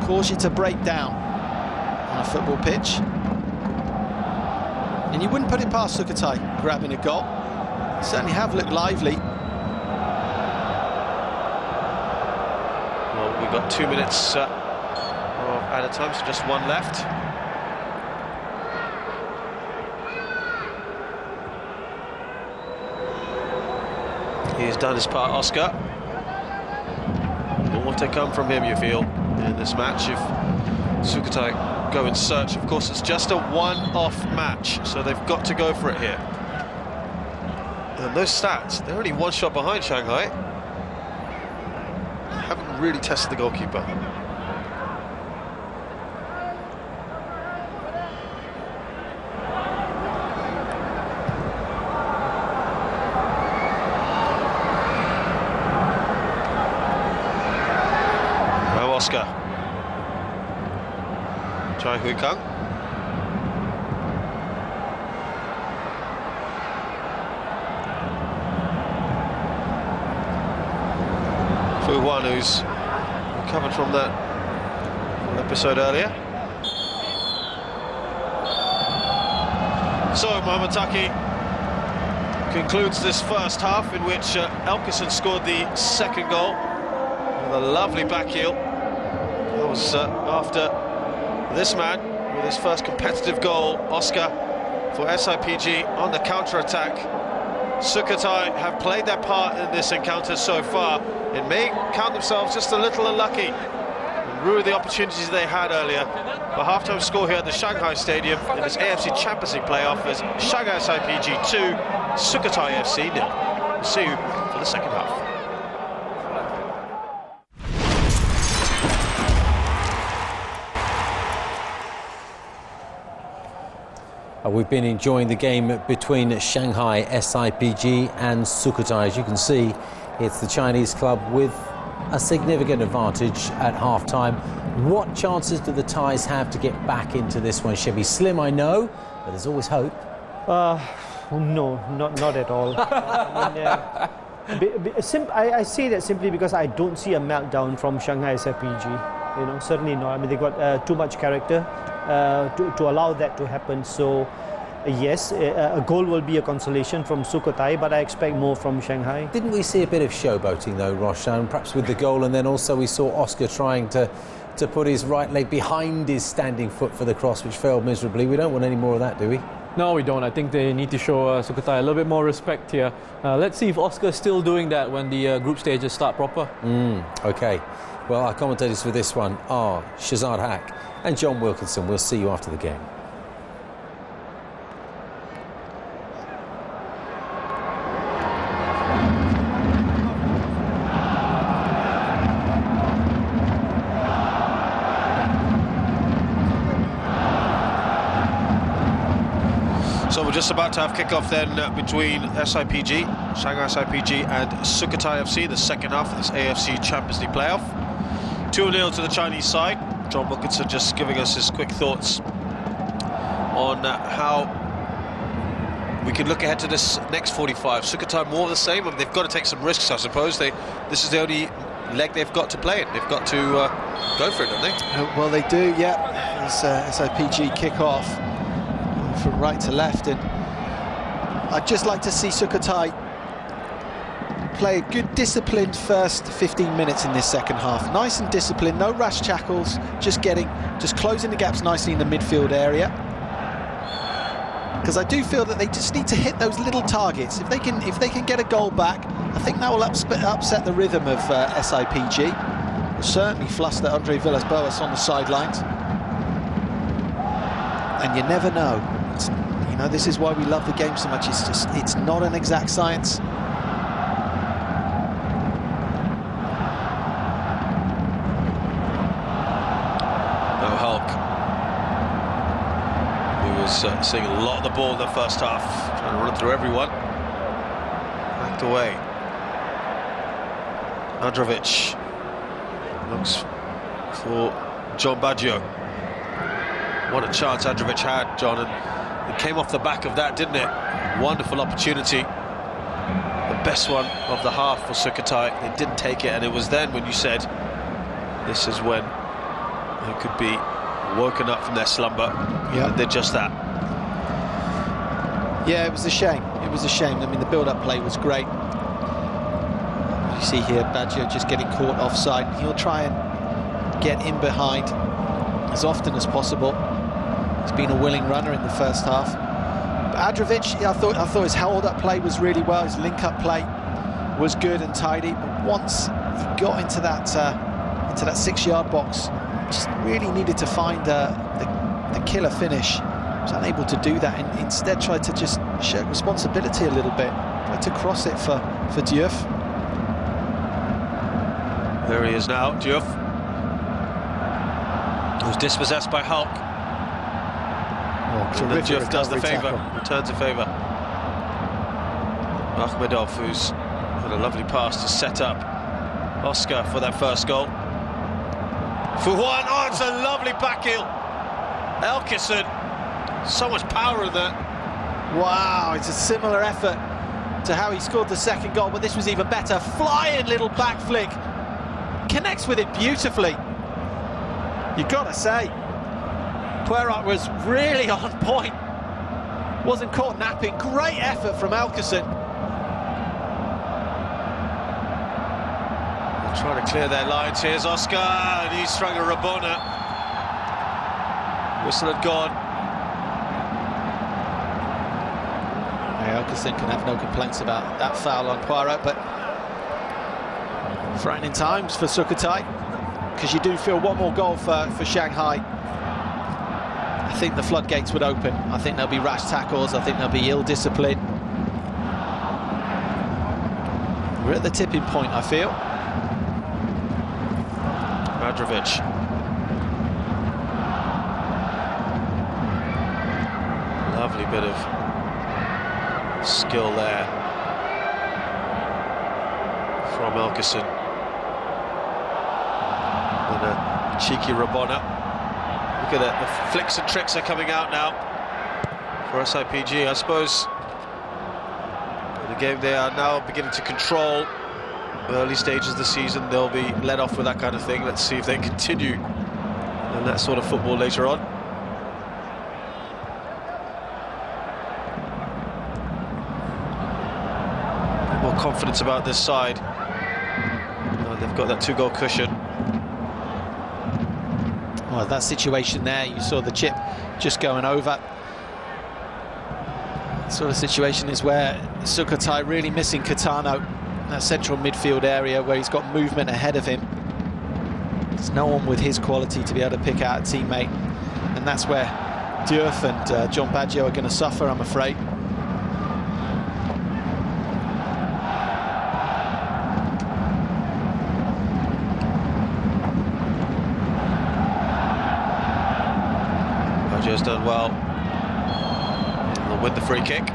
cause you to break down on a football pitch. And you wouldn't put it past Sukhothai grabbing a goal. Certainly have looked lively. Well, we've got 2 minutes at a time, so just one left. He's done his part, Oscar. More to come from him, you feel, in this match if Sukhothai go in search. Of course, it's just a one-off match, so they've got to go for it here. And those stats, they're only one shot behind Shanghai. Haven't really tested the goalkeeper. Oscar. Chai Hui Kang. Fu Wan, who's recovered from that episode earlier. So Mohamed Taki concludes this first half, in which Elkeson scored the second goal with a lovely back heel. That was after this man with his first competitive goal, Oscar, for SIPG on the counter-attack. Sukhothai have played their part in this encounter so far. It may count themselves just a little unlucky and ruin the opportunities they had earlier. The half-time score here at the Shanghai Stadium in this AFC Champions League playoff is Shanghai SIPG 2, Sukhothai FC 0. We'll see you for the second half. We've been enjoying the game between Shanghai SIPG and Sukhothai. As you can see, it's the Chinese club with a significant advantage at half-time. What chances do the Thais have to get back into this one? Should be slim, I know, but there's always hope. No, not at all. I say that simply because I don't see a meltdown from Shanghai SIPG. You know, certainly not. I mean, they got too much character to allow that to happen. So, yes, a goal will be a consolation from Sukhothai, but I expect more from Shanghai. Didn't we see a bit of showboating though, Roshan, perhaps with the goal, and then also we saw Oscar trying to put his right leg behind his standing foot for the cross, which failed miserably. We don't want any more of that, do we? No, we don't. I think they need to show Sukhothai a little bit more respect here. Let's see if Oscar's still doing that when the group stages start proper. OK. Well, our commentators for this one are Shazad Haque and John Wilkinson. We'll see you after the game. So we're just about to have kick-off then between SIPG, Shanghai SIPG and Sukhothai FC, the second half of this AFC Champions League playoff. 2-0 to the Chinese side. John Wilkinson just giving us his quick thoughts on how we can look ahead to this next 45. Sukhothai more of the same. I mean, they've got to take some risks, I suppose. This is the only leg they've got to play in. They've got to go for it, don't they? Well, they do, yeah. It's SIPG kick-off from right to left, and I'd just like to see Sukhothai play a good disciplined first 15 minutes in this second half. Nice and disciplined, no rash tackles, just closing the gaps nicely in the midfield area. Because I do feel that they just need to hit those little targets. If they can get a goal back, I think that will upset the rhythm of SIPG. Will certainly fluster Andre Villas-Boas on the sidelines. And you never know. You know, this is why we love the game so much. It's not an exact science. Seeing a lot of the ball in the first half, trying to run through everyone. Backed away. Androvic looks for John Baggio. What a chance Androvic had, John, and it came off the back of that, didn't it? Wonderful opportunity. The best one of the half for Sukhothai. They didn't take it, and it was then when you said this is when they could be woken up from their slumber. Yeah, they did just that. Yeah, it was a shame. It was a shame. I mean, the build-up play was great. You see here, Baggio just getting caught offside. He'll try and get in behind as often as possible. He's been a willing runner in the first half. But Adrovic, I thought his hold-up play was really well. His link-up play was good and tidy. But once he got into that 6-yard box, just really needed to find the killer finish. Was unable to do that, and instead tried to just shirk responsibility a little bit. Tried to cross it for Diouf. There he is now, Diouf, who's dispossessed by Hulk. And then Diouf does the favour, returns a favour. Akhmedov, who's had a lovely pass to set up Oscar for that first goal. For one, oh, it's a lovely back heel. Elkison, so much power in that. Wow, it's a similar effort to how he scored the second goal, but this was even better. Flying little back flick. Connects with it beautifully. You've got to say, Poirot was really on point. Wasn't caught napping. Great effort from Elkison. They're trying to clear their lines. Here's Oscar, and he's strung a Rabona. Whistle had gone. Elkison can have no complaints about that foul on Poirot, but frightening times for Sukhothai, because you do feel one more goal for Shanghai. I think the floodgates would open. I think there'll be rash tackles. I think there'll be ill discipline. We're at the tipping point, I feel. Radrovic. Lovely bit of skill there from Elkison. And a cheeky Rabona. Look at it, the flicks and tricks are coming out now for SIPG. I suppose in the game they are now beginning to control. Early stages of the season, they'll be let off with that kind of thing. Let's see if they continue in that sort of football later on. More confidence about this side. They've got that 2-goal cushion. Well, that situation there, you saw the chip just going over. That sort of situation is where Sukhothai really missing Catano, that central midfield area where he's got movement ahead of him. There's no one with his quality to be able to pick out a teammate, and that's where Diouf and John Baggio are going to suffer, I'm afraid. Baggio's done well. They'll win the free kick.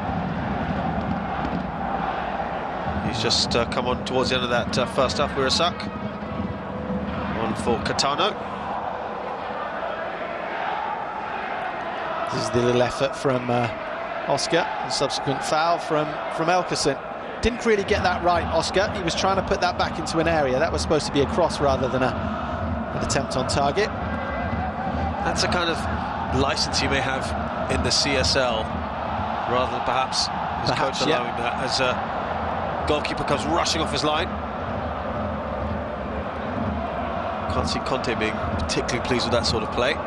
He's just come on towards the end of that first half. Wirasak. One for Catano. This is the little effort from Oscar. The subsequent foul from Elkison. Didn't really get that right, Oscar. He was trying to put that back into an area. That was supposed to be a cross rather than an attempt on target. That's a kind of license you may have in the CSL, rather than perhaps his coach allowing that, as a goalkeeper comes rushing off his line. Can't see Conte being particularly pleased with that sort of play.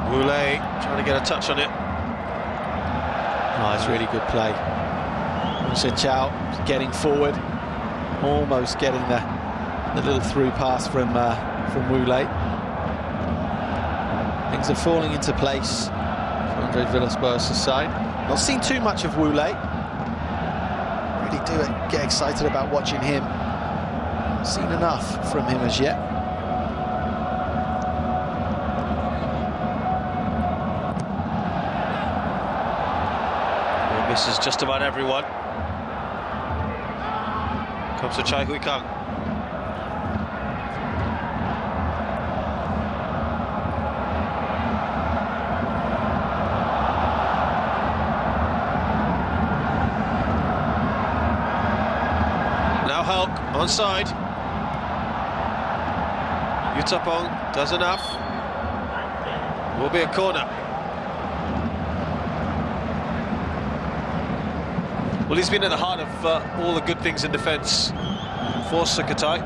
Woolley trying to get a touch on it. Oh, it's really good play. Musa Chow getting forward, almost getting the little through pass from Woolley. Things are falling into place for Andre Villas-Boas' side. Not seen too much of Woolley. Really do get excited about watching him. Not seen enough from him as yet. Misses just about everyone. Comes to Chai Hui Kang. Now Hulk onside. Yutapong does enough. Will be a corner. Well, he's been at the heart of all the good things in defence for Sukhothai.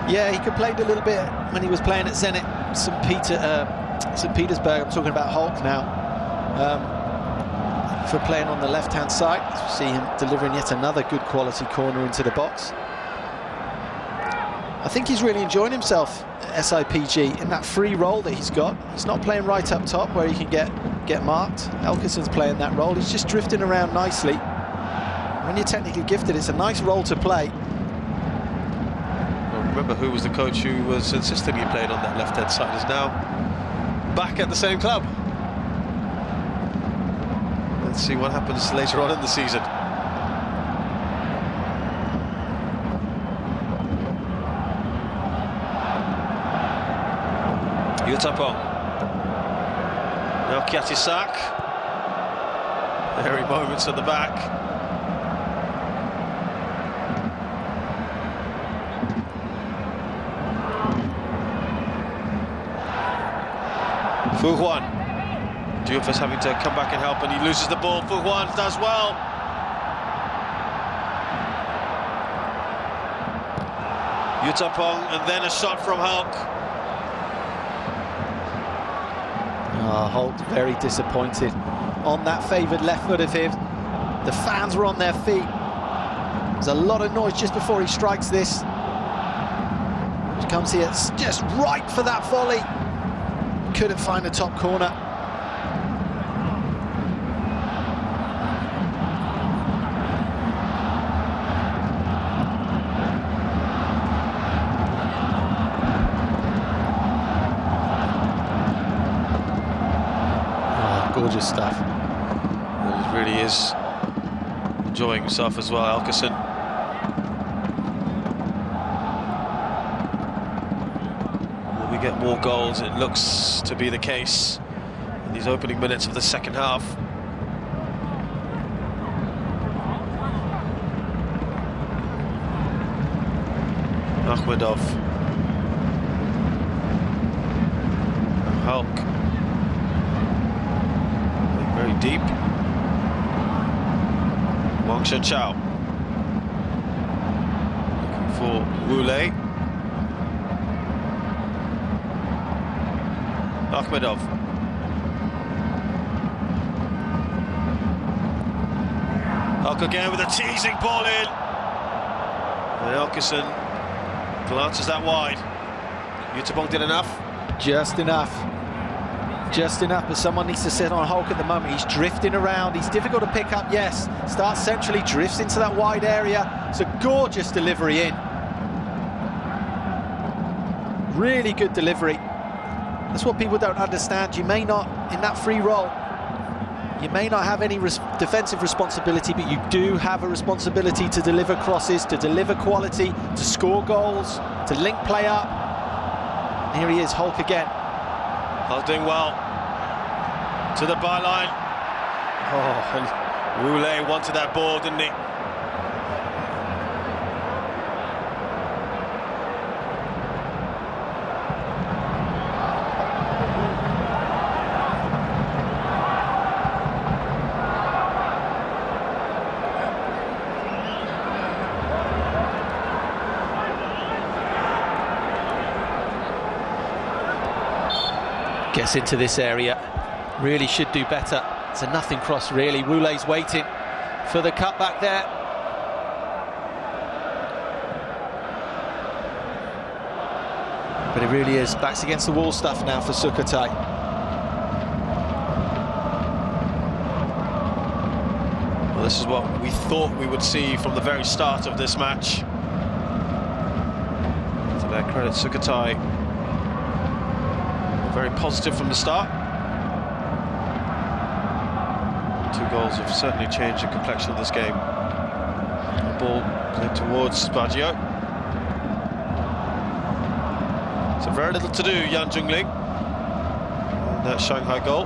Yeah, he complained a little bit when he was playing at Zenit St. Petersburg. I'm talking about Hulk now. For playing on the left-hand side. We see him delivering yet another good quality corner into the box. I think he's really enjoying himself at SIPG in that free role that he's got. He's not playing right up top where he can get get marked. Elkerson's playing that role. He's just drifting around nicely. When you're technically gifted, it's a nice role to play. Well, remember who was the coach who was insisting he played on that left-hand side is now back at the same club. Let's see what happens later on in the season. Yutapong. Now Kiatisak. Very moments at the back. Fu Huan. Diouf is having to come back and help, and he loses the ball. Fu Huan does well. Yutapong, and then a shot from Hulk. Holt very disappointed on that favoured left foot of him. The fans were on their feet. There's a lot of noise just before he strikes this. He comes here, it's just right for that volley. Couldn't find the top corner. Gorgeous stuff. He really is enjoying himself as well, Elkerson. Will we get more goals? It looks to be the case in these opening minutes of the second half. Akhmedov. Hulk. Very deep. Wang Shenchao. Looking for Wu Lei. Akhmedov. Hulk again with a teasing ball in. And Elkerson glances that wide. Yutapong did enough. Just enough. Just enough, but someone needs to sit on Hulk at the moment. He's drifting around. He's difficult to pick up, yes. Starts centrally, drifts into that wide area. It's a gorgeous delivery in. Really good delivery. That's what people don't understand. You may not, in that free roll, you may not have any defensive responsibility, but you do have a responsibility to deliver crosses, to deliver quality, to score goals, to link play up. And here he is, Hulk again. Hulk doing well. To the byline. Oh, and Wu Lei wanted that ball, didn't he? Gets into this area, really should do better. It's a nothing cross really. Wu Lei's waiting for the cutback there. But it really is backs against the wall stuff now for Sukhothai. Well, this is what we thought we would see from the very start of this match. To their credit, Sukhothai very positive from the start. 2 goals have certainly changed the complexion of this game. The ball played towards Baggio. So very little to do, Yan Zhongling. And that Shanghai goal.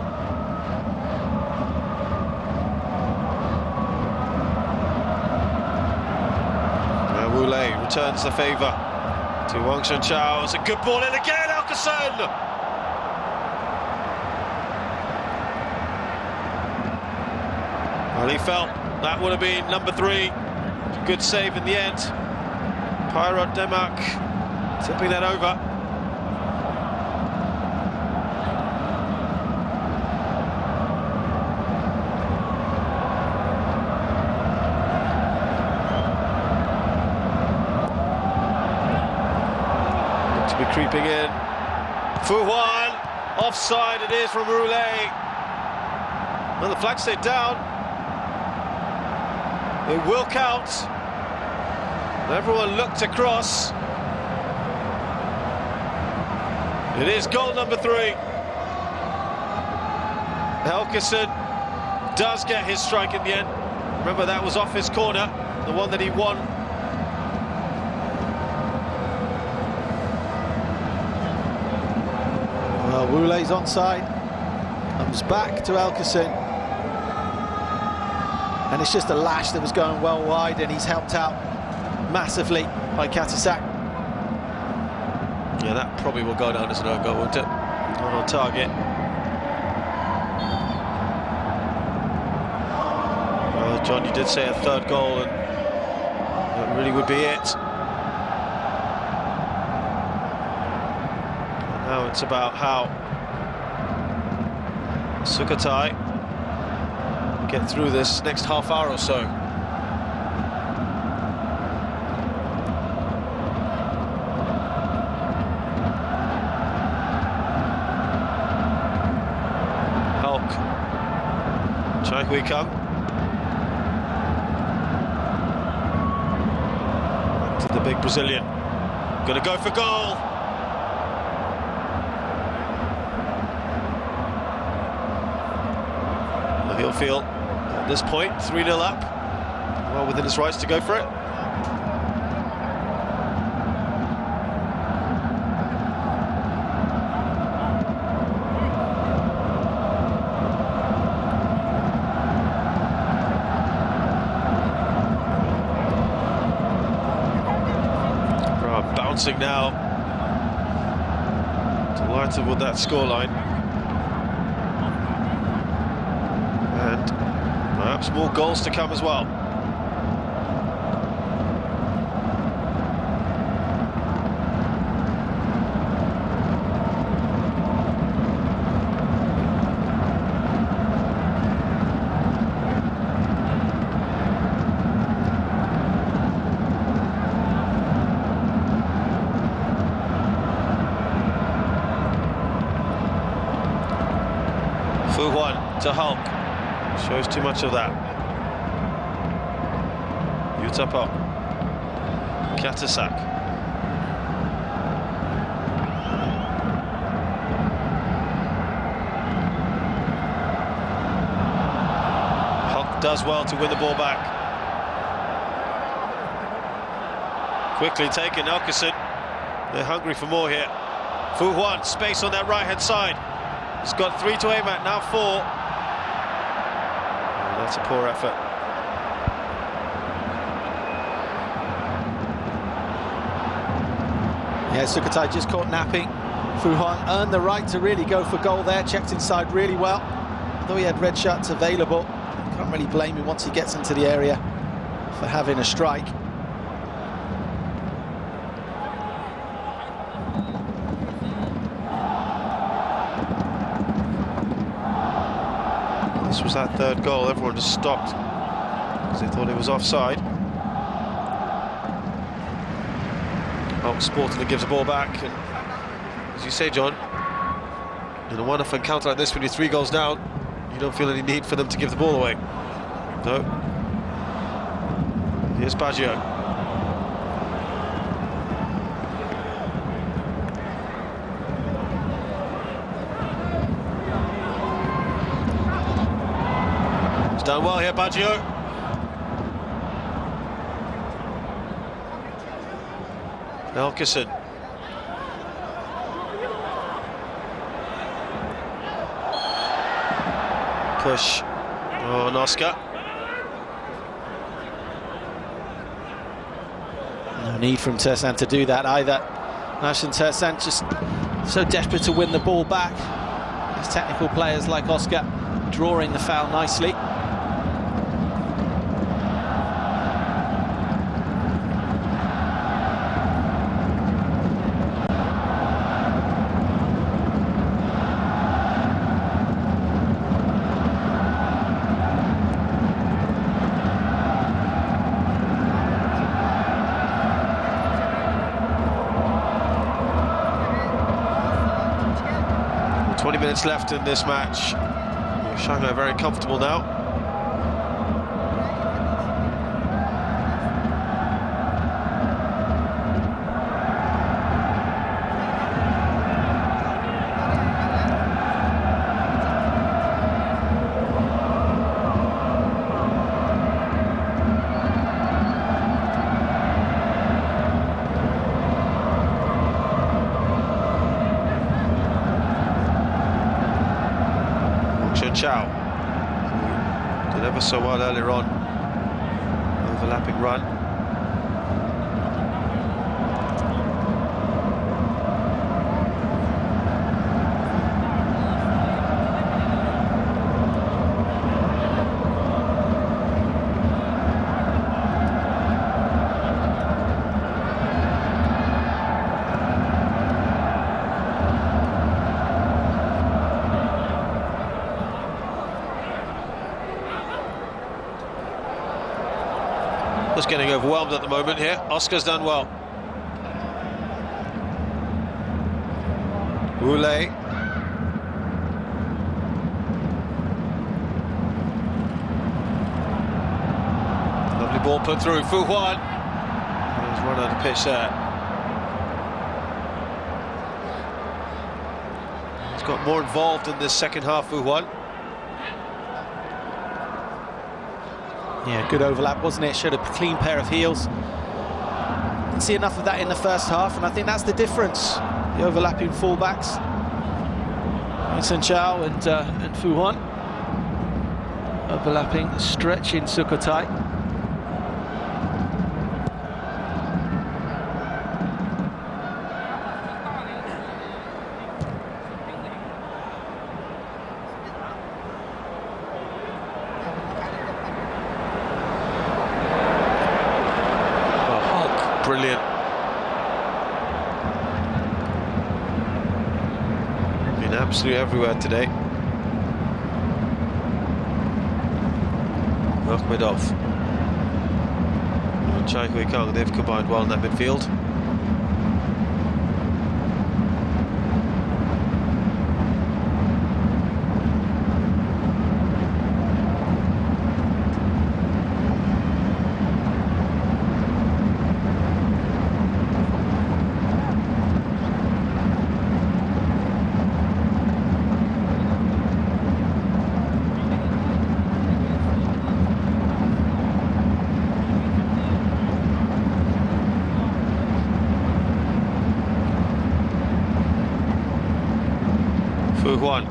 Now Wu Lei returns the favour to Wang Shenchao. It's a good ball in again, Elkerson! Well, he felt that would have been number 3. Good save in the end. Pierrot Demac tipping that over. Looks to be creeping in. Fu Huan, offside it is from Wu Lei. Well, the flag stayed down. It will count. Everyone looked across. It is goal number 3. Helkesen does get his strike in the end. Remember, that was off his corner, the one that he won. Well, Woulé's onside. Comes back to Helkesen. And it's just a lash that was going well wide, and he's helped out massively by Katasak. Yeah, that probably will go down as an own goal, won't it? Not on target. Well, John, you did say a third goal, and that really would be it. And now it's about how Sukhothai get through this next half hour or so. Chai Hui Kang to the big Brazilian, gonna go for goal. He'll feel at this point 3-0 up, well within his rights to go for it. Bouncing now, delighted with that scoreline, and perhaps more goals to come as well. Fu Huan to Hulk, shows too much of that. Utapao, Katasak. Hulk does well to win the ball back. Quickly taken, Helkesen. They're hungry for more here. Fu Huan, space on that right-hand side. He's got 3 to aim at, now 4. Oh, that's a poor effort. Yeah, Sukhothai just caught napping. Fu Huan earned the right to really go for goal there, checked inside really well. Although he had red shirts available, can't really blame him once he gets into the area for having a strike. This was that third goal. Everyone just stopped because they thought it was offside. Hulk sportingly gives the ball back, and as you say, John, in a one-off encounter like this, when you're 3 goals down, you don't feel any need for them to give the ball away. No. Here's Baggio. Done well here, Baggio. Helkesen. Push on Oscar. No need from Tersan to do that either. Nashin Tersan just so desperate to win the ball back. These technical players like Oscar drawing the foul nicely. Minutes left in this match. Shanghai very comfortable now. Chow did ever so well earlier on, overlapping run. Just getting overwhelmed at the moment here. Oscar's done well. Roulet. Lovely ball put through. Fu Huan. He's run out of pitch there. He's got more involved in this second half, Fu Huan. Yeah, good overlap, wasn't it? Showed a clean pair of heels. Didn't see enough of that in the first half, and I think that's the difference. The overlapping fullbacks. Vincent Chow and Fu Huan. Overlapping, stretching Sukhothai. Brilliant. Been absolutely everywhere today. Ahmedov and Chai Hui Kang, they've combined well in that midfield. Fu Huan.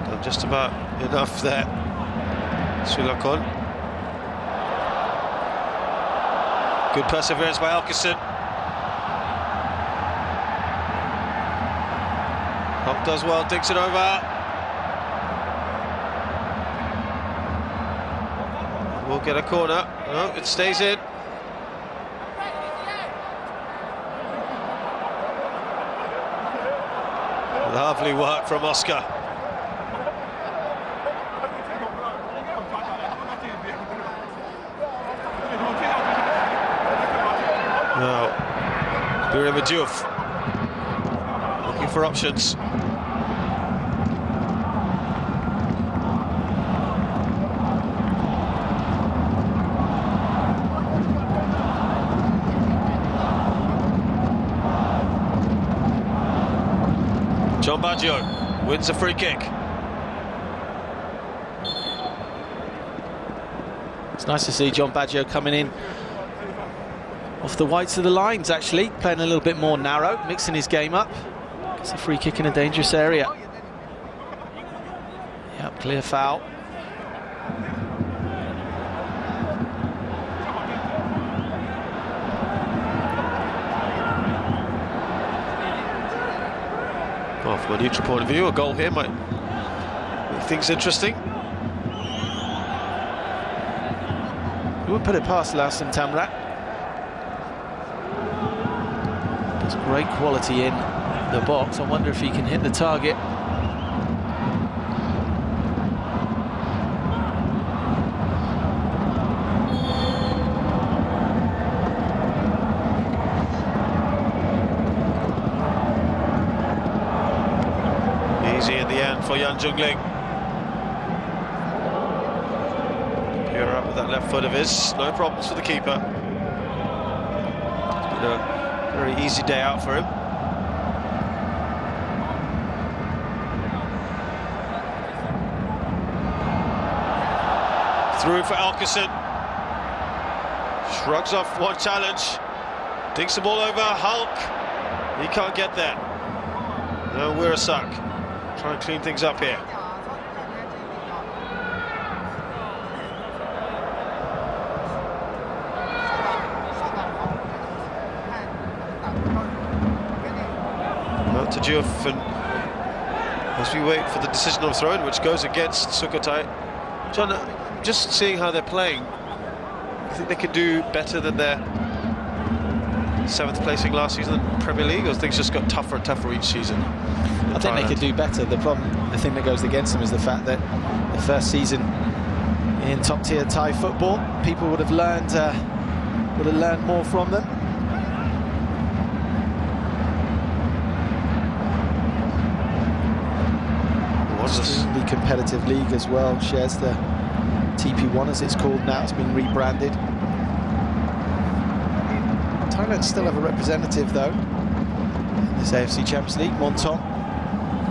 Done just about enough there. Sulakon. Good perseverance by Alkison. Hop does well, digs it over. We'll get a corner. No, it stays in. Lovely work from Oscar. Now, Birim Diouf looking for options. John Baggio wins a free kick. It's nice to see John Baggio coming in off the whites of the lines, actually, playing a little bit more narrow, mixing his game up. It's a free kick in a dangerous area. Yep, clear foul. Well, from a neutral point of view, a goal here might make things interesting. We would put it past Larsen Tamrat. There's great quality in the box. I wonder if he can hit the target. Easy in the end for Yan Zhongling. Pure up with that left foot of his. No problems for the keeper. It's been a very easy day out for him. Through for Elkeson. Shrugs off one challenge. Dinks the ball over. Hulk. He can't get there. No, Wirasak. Try and clean things up here. Well, to Diouf, and as we wait for the decision of throw-in, which goes against Sukhothai. John, just seeing how they're playing, I think they can do better than their 7th placing last season in Premier League, or things just got tougher and tougher each season? I think they could do better. The thing that goes against them is the fact that the first season in top-tier Thai football, people would have learned more from them. Extremely competitive league as well. Shares the TP1 as it's called now. It's been rebranded. Thailand still have a representative though in this AFC Champions League. Monton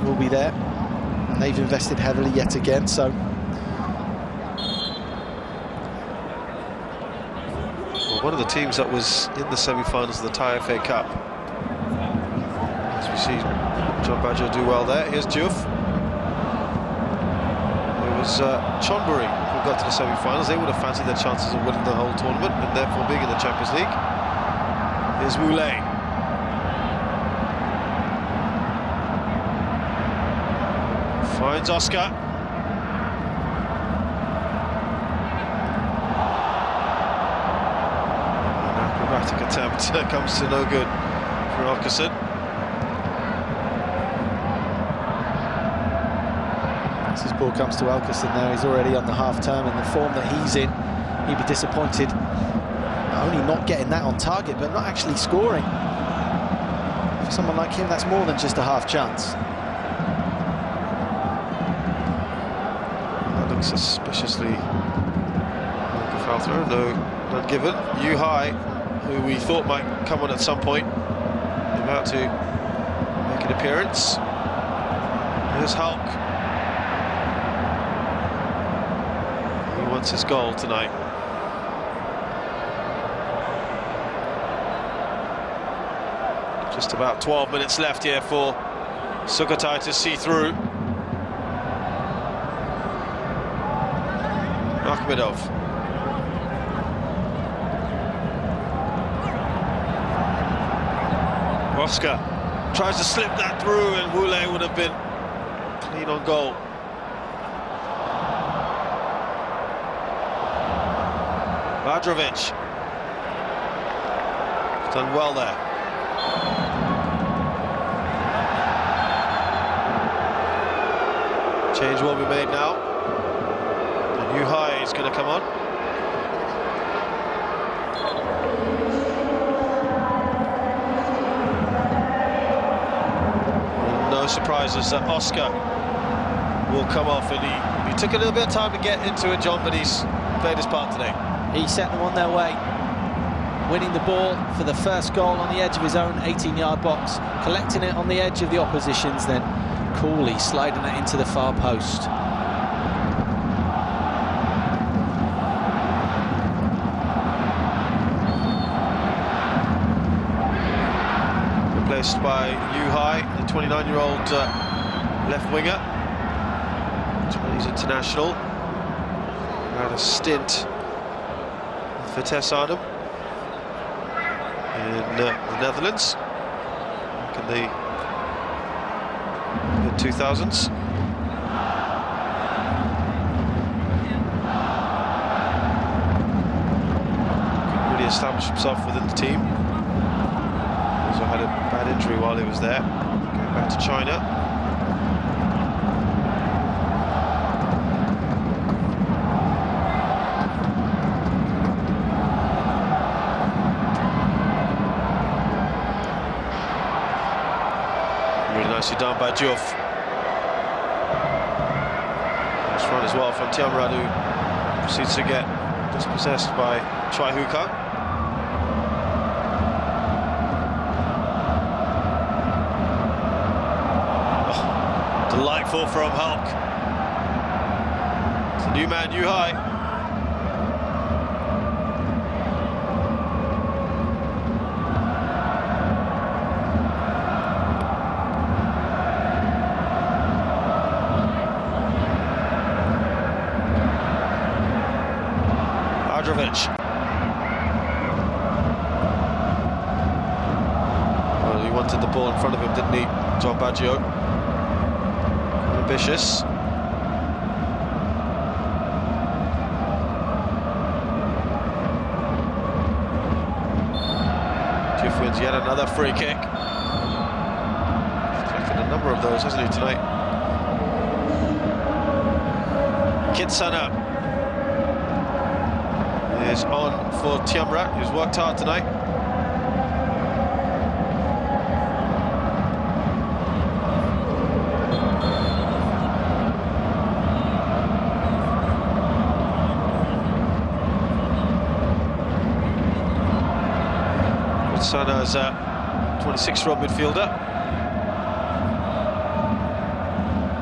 will be there, and they've invested heavily yet again. So well, one of the teams that was in the semi-finals of the Thai FA Cup. As we see John Badger do well there. Here's Diouf. It was Chonburi who got to the semi-finals. They would have fancied their chances of winning the whole tournament and therefore being in the Champions League. Here's Wu Lei. Finds Oscar. An acrobatic attempt comes to no good for Elkeson. as his ball comes to Elkeson there, he's already on the half-term, and the form that he's in, he'd be disappointed not only not getting that on target, but not actually scoring. For someone like him, that's more than just a half chance. That looks suspiciously like a foul throw. No, not given. Yu Hai, who we thought might come on at some point, about to make an appearance. Here's Hulk. He wants his goal tonight. Just about 12 minutes left here for Sukhothai to see through. Akhmedov. Oscar tries to slip that through, and Wu Lei would have been clean on goal. Badrovic. He's done well there. Change will be made now. And Yu Hai is going to come on. No surprises that Oscar will come off, and he took a little bit of time to get into it, John, but he's played his part today. He set them on their way, winning the ball for the first goal on the edge of his own 18-yard box, collecting it on the edge of the opposition's, then coolly sliding it into the far post. Replaced by Yu Hai, the 29-year-old left winger, Chinese international. Had a stint with Vitesse Arnhem in the Netherlands back in the mid-2000s. Couldn't really establish himself within the team. Also had a bad injury while he was there, going back to China. Really nicely done by Diouf. run as well from Tiamrat, who proceeds to get dispossessed by Choi Hoo-kang. Oh, delightful from Hulk. It's a new man, new high. Well, he wanted the ball in front of him, didn't he, John Baggio? Ambitious. Tiff wins yet another free kick. He's collected a number of those, hasn't he, tonight? Kitsana is on for Tiamrat, who's worked hard tonight. Sana is a 26-year-old midfielder.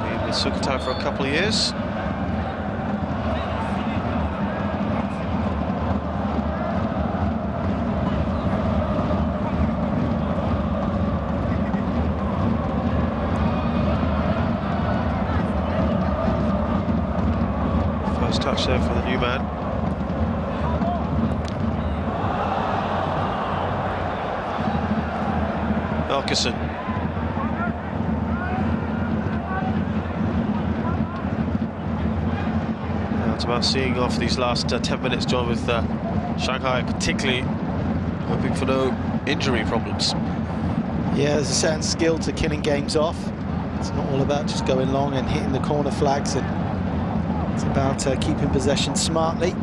Been with Sukhothai for a couple of years. Touch there for the new man. Elkison. Now it's about seeing off these last 10 minutes, John, with Shanghai particularly hoping for no injury problems. Yeah, there's a certain skill to killing games off. It's not all about just going long and hitting the corner flags. It's about keeping possession smartly.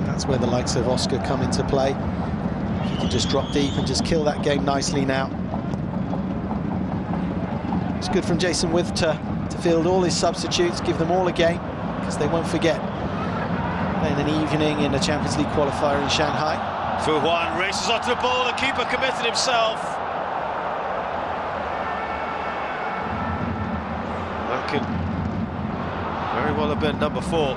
That's where the likes of Oscar come into play. He can just drop deep and just kill that game nicely now. It's good from Jason With to field all his substitutes, give them all a game, because they won't forget playing an evening in the Champions League qualifier in Shanghai. Fu Huan races onto the ball, the keeper committed himself. That could very well have been number 4.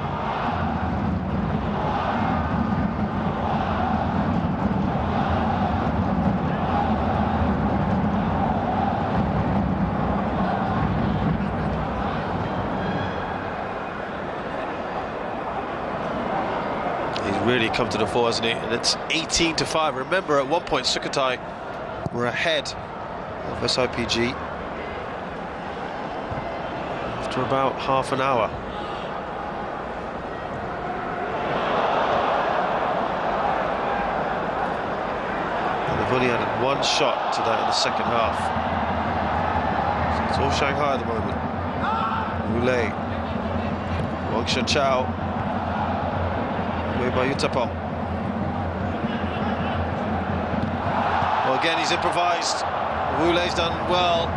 He's really come to the fore, hasn't he? And it's 18-5. Remember, at one point, Sukhothai were ahead of SIPG after about half an hour. They've only had one shot to that in the second half. So it's all Shanghai at the moment. Wu-lei, Wang Shen-chao, away by Utapong. Well, again, he's improvised. Wu-lei's done well.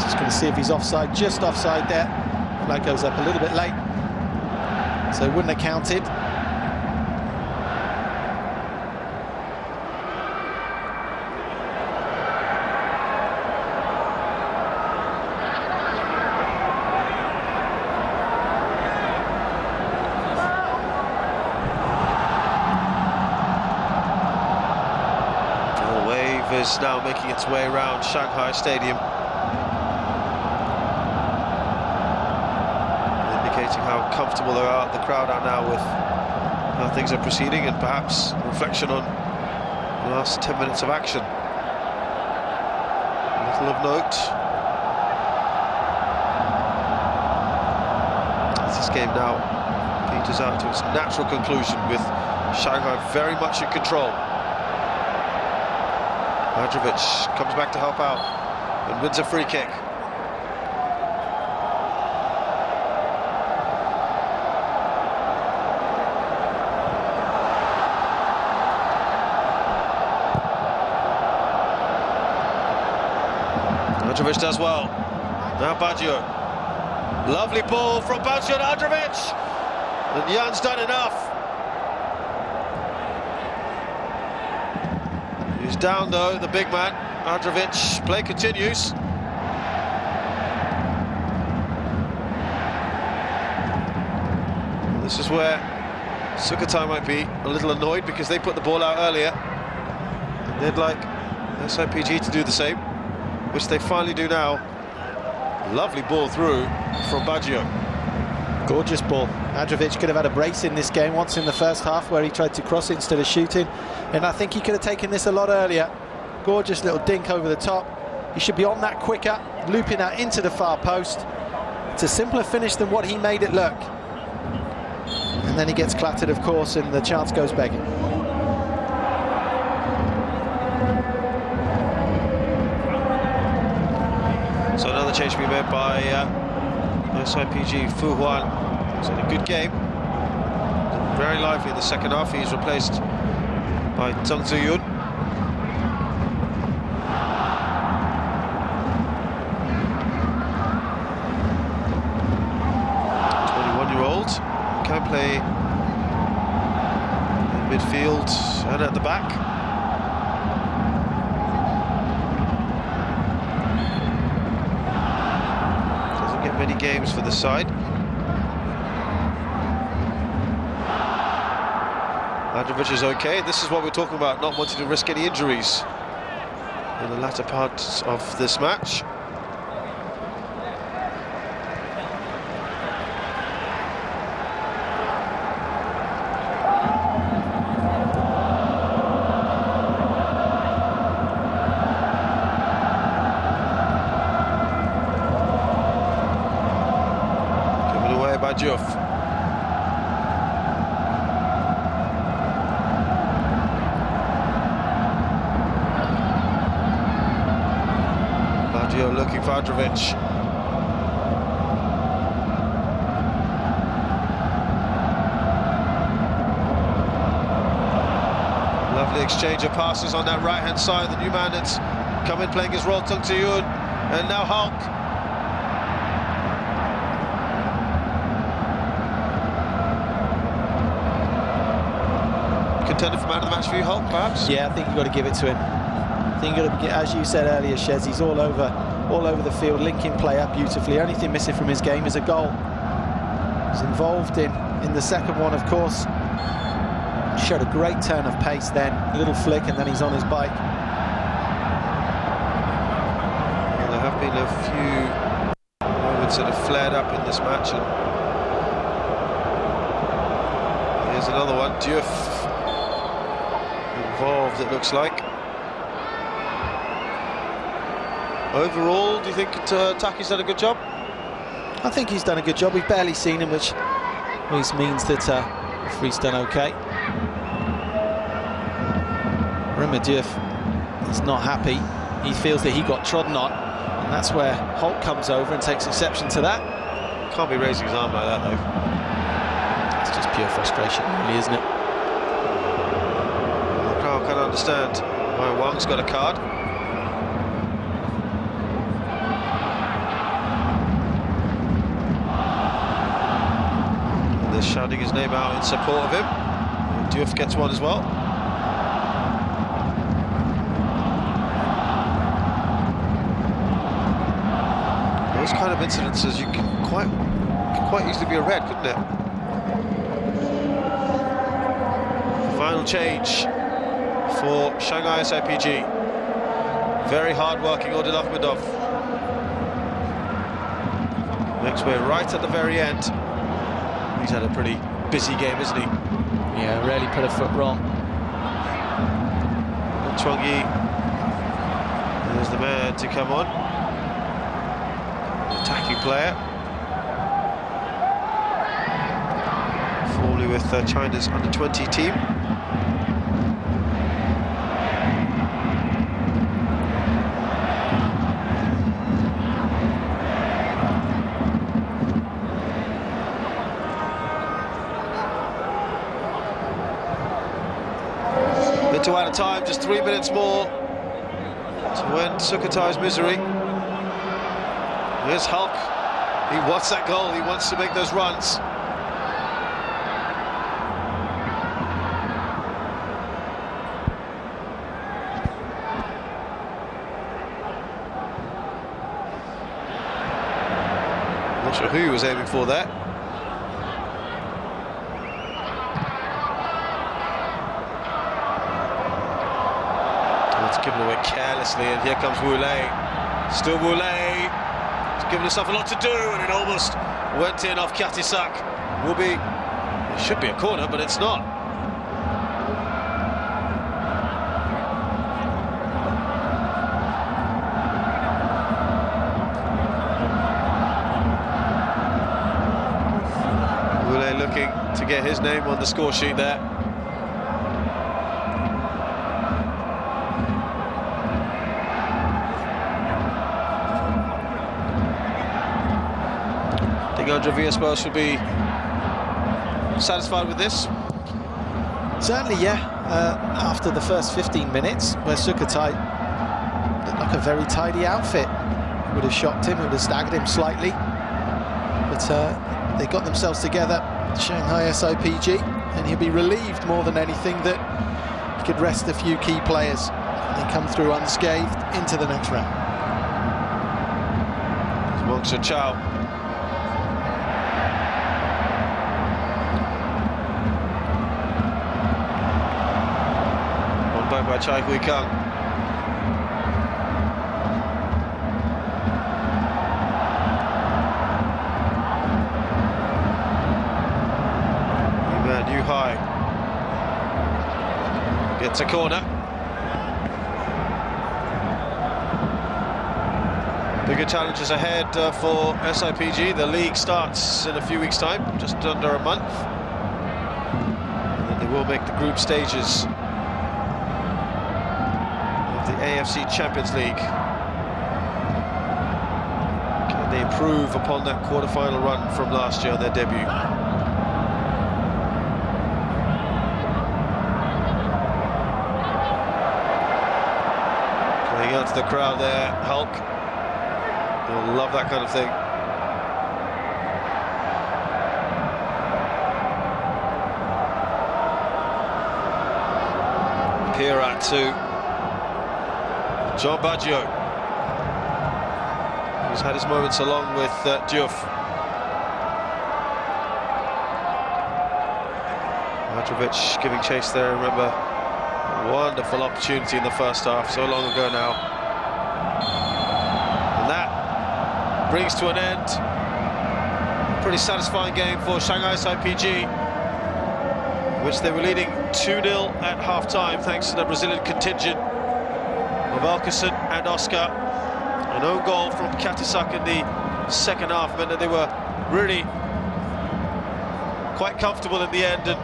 Just going to see if he's offside, just offside there. Flag goes up a little bit late, so wouldn't have counted. The wave is now making its way around Shanghai Stadium, how comfortable the crowd are now with how things are proceeding, and perhaps reflection on the last 10 minutes of action. Little of note as this game now peters out to its natural conclusion, with Shanghai very much in control. Hadrovic comes back to help out and wins a free kick. Androvic does well. Now Baggio. Lovely ball from Baggio to Androvic. And Jan's done enough. He's down though, the big man. Androvic, play continues. This is where Sukhothai might be a little annoyed because they put the ball out earlier. They'd like SIPG to do the same, which they finally do now. Lovely ball through from Baggio. Gorgeous ball. Androvic could have had a brace in this game once in the first half where he tried to cross it instead of shooting, and I think he could have taken this a lot earlier. Gorgeous little dink over the top. He should be on that quicker, looping that into the far post. It's a simpler finish than what he made it look. And then he gets clattered, of course, and the chance goes begging. So another change to be made by SIPG. Fu Huan. He's in a good game. Very lively in the second half. He's replaced by Zhang Ziyun. 21-year-old. Can play in midfield and at the back. Doesn't get many games for the side. Androvic is okay. This is what we're talking about, not wanting to risk any injuries in the latter part of this match. Given away by Diouf. Looking for Androvic. Lovely exchange of passes on that right-hand side. The new man that's come in playing his role, Tung Tiyun, and now Hulk. Contender for man of the match for you, Hulk, perhaps? Yeah, I think you've got to give it to him. I think you've got to, as you said earlier, Shez, he's all over the field, linking play up beautifully. Only thing missing from his game is a goal. He's involved in the second one, of course. Showed a great turn of pace then, a little flick, and then he's on his bike. Well, there have been a few moments that have flared up in this match, and here's another one. Diouf involved, it looks like. Overall, do you think Taki's done a good job? I think he's done a good job. We've barely seen him, which always means that referee's done okay. Remember, Diouf is not happy. He feels that he got trodden on, and that's where Holt comes over and takes exception to that. Can't be raising his arm like that, though. It's just pure frustration, really, isn't it? I can't understand why Wang's got a card. Shouting his name out in support of him. Diouf gets one as well. Those kind of incidences you can quite easily be a red, couldn't it? Final change for Shanghai SIPG. Very hard-working Odin Akhmedov makes way right at the very end. He's had a pretty busy game, isn't he? Yeah, rarely put a foot wrong. Chuang Yi, there's the man to come on. Attacking player. Formerly with China's under-20 team. To out of time, just 3 minutes more to end Sukhothai's misery. Here's Hulk. He wants that goal. He wants to make those runs. Not sure who he was aiming for there. It's given away carelessly, and here comes Woolley. Still Woolley. He's given himself a lot to do, and it almost went in off Katisak. It should be a corner, but it's not. Woolley looking to get his name on the score sheet there. Andre Villas-Boas should be satisfied with this. Certainly, yeah. After the first 15 minutes, where Sukhothai looked like a very tidy outfit, would have shocked him, would have staggered him slightly. But they got themselves together, Shanghai SIPG, and he'll be relieved more than anything that he could rest a few key players and then come through unscathed into the next round. Wong Chao. Back by Chai Hui Kang. New high. Gets a corner. Bigger challenges ahead for SIPG. The league starts in a few weeks' time, just under a month. And then they will make the group stages the AFC Champions League. Can they improve upon that quarter-final run from last year on their debut? Going out to the crowd there, Hulk. They'll love that kind of thing. Pirat too. John Baggio, who's had his moments along with Diouf. Mitrovic giving chase there, remember, a wonderful opportunity in the first half, so long ago now. And that brings to an end a pretty satisfying game for Shanghai SIPG, which they were leading 2-0 at half-time thanks to the Brazilian contingent of Elkeson and Oscar. An own goal from Katisak in the second half meant that they were really quite comfortable in the end. And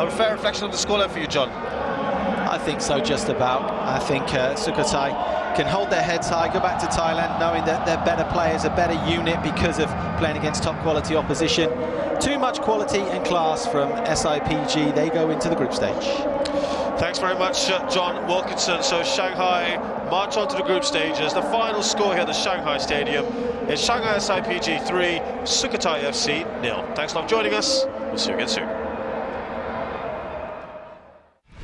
a fair reflection on the scoreline for you, John? I think so, just about. I think Sukhothai can hold their heads high, go back to Thailand knowing that they're better players, a better unit because of playing against top quality opposition. Too much quality and class from SIPG. They go into the group stage. Thanks very much, John Wilkinson. So Shanghai march on to the group stages. The final score here at the Shanghai Stadium is Shanghai SIPG 3, Sukhothai FC 0. Thanks a lot for joining us. We'll see you again soon.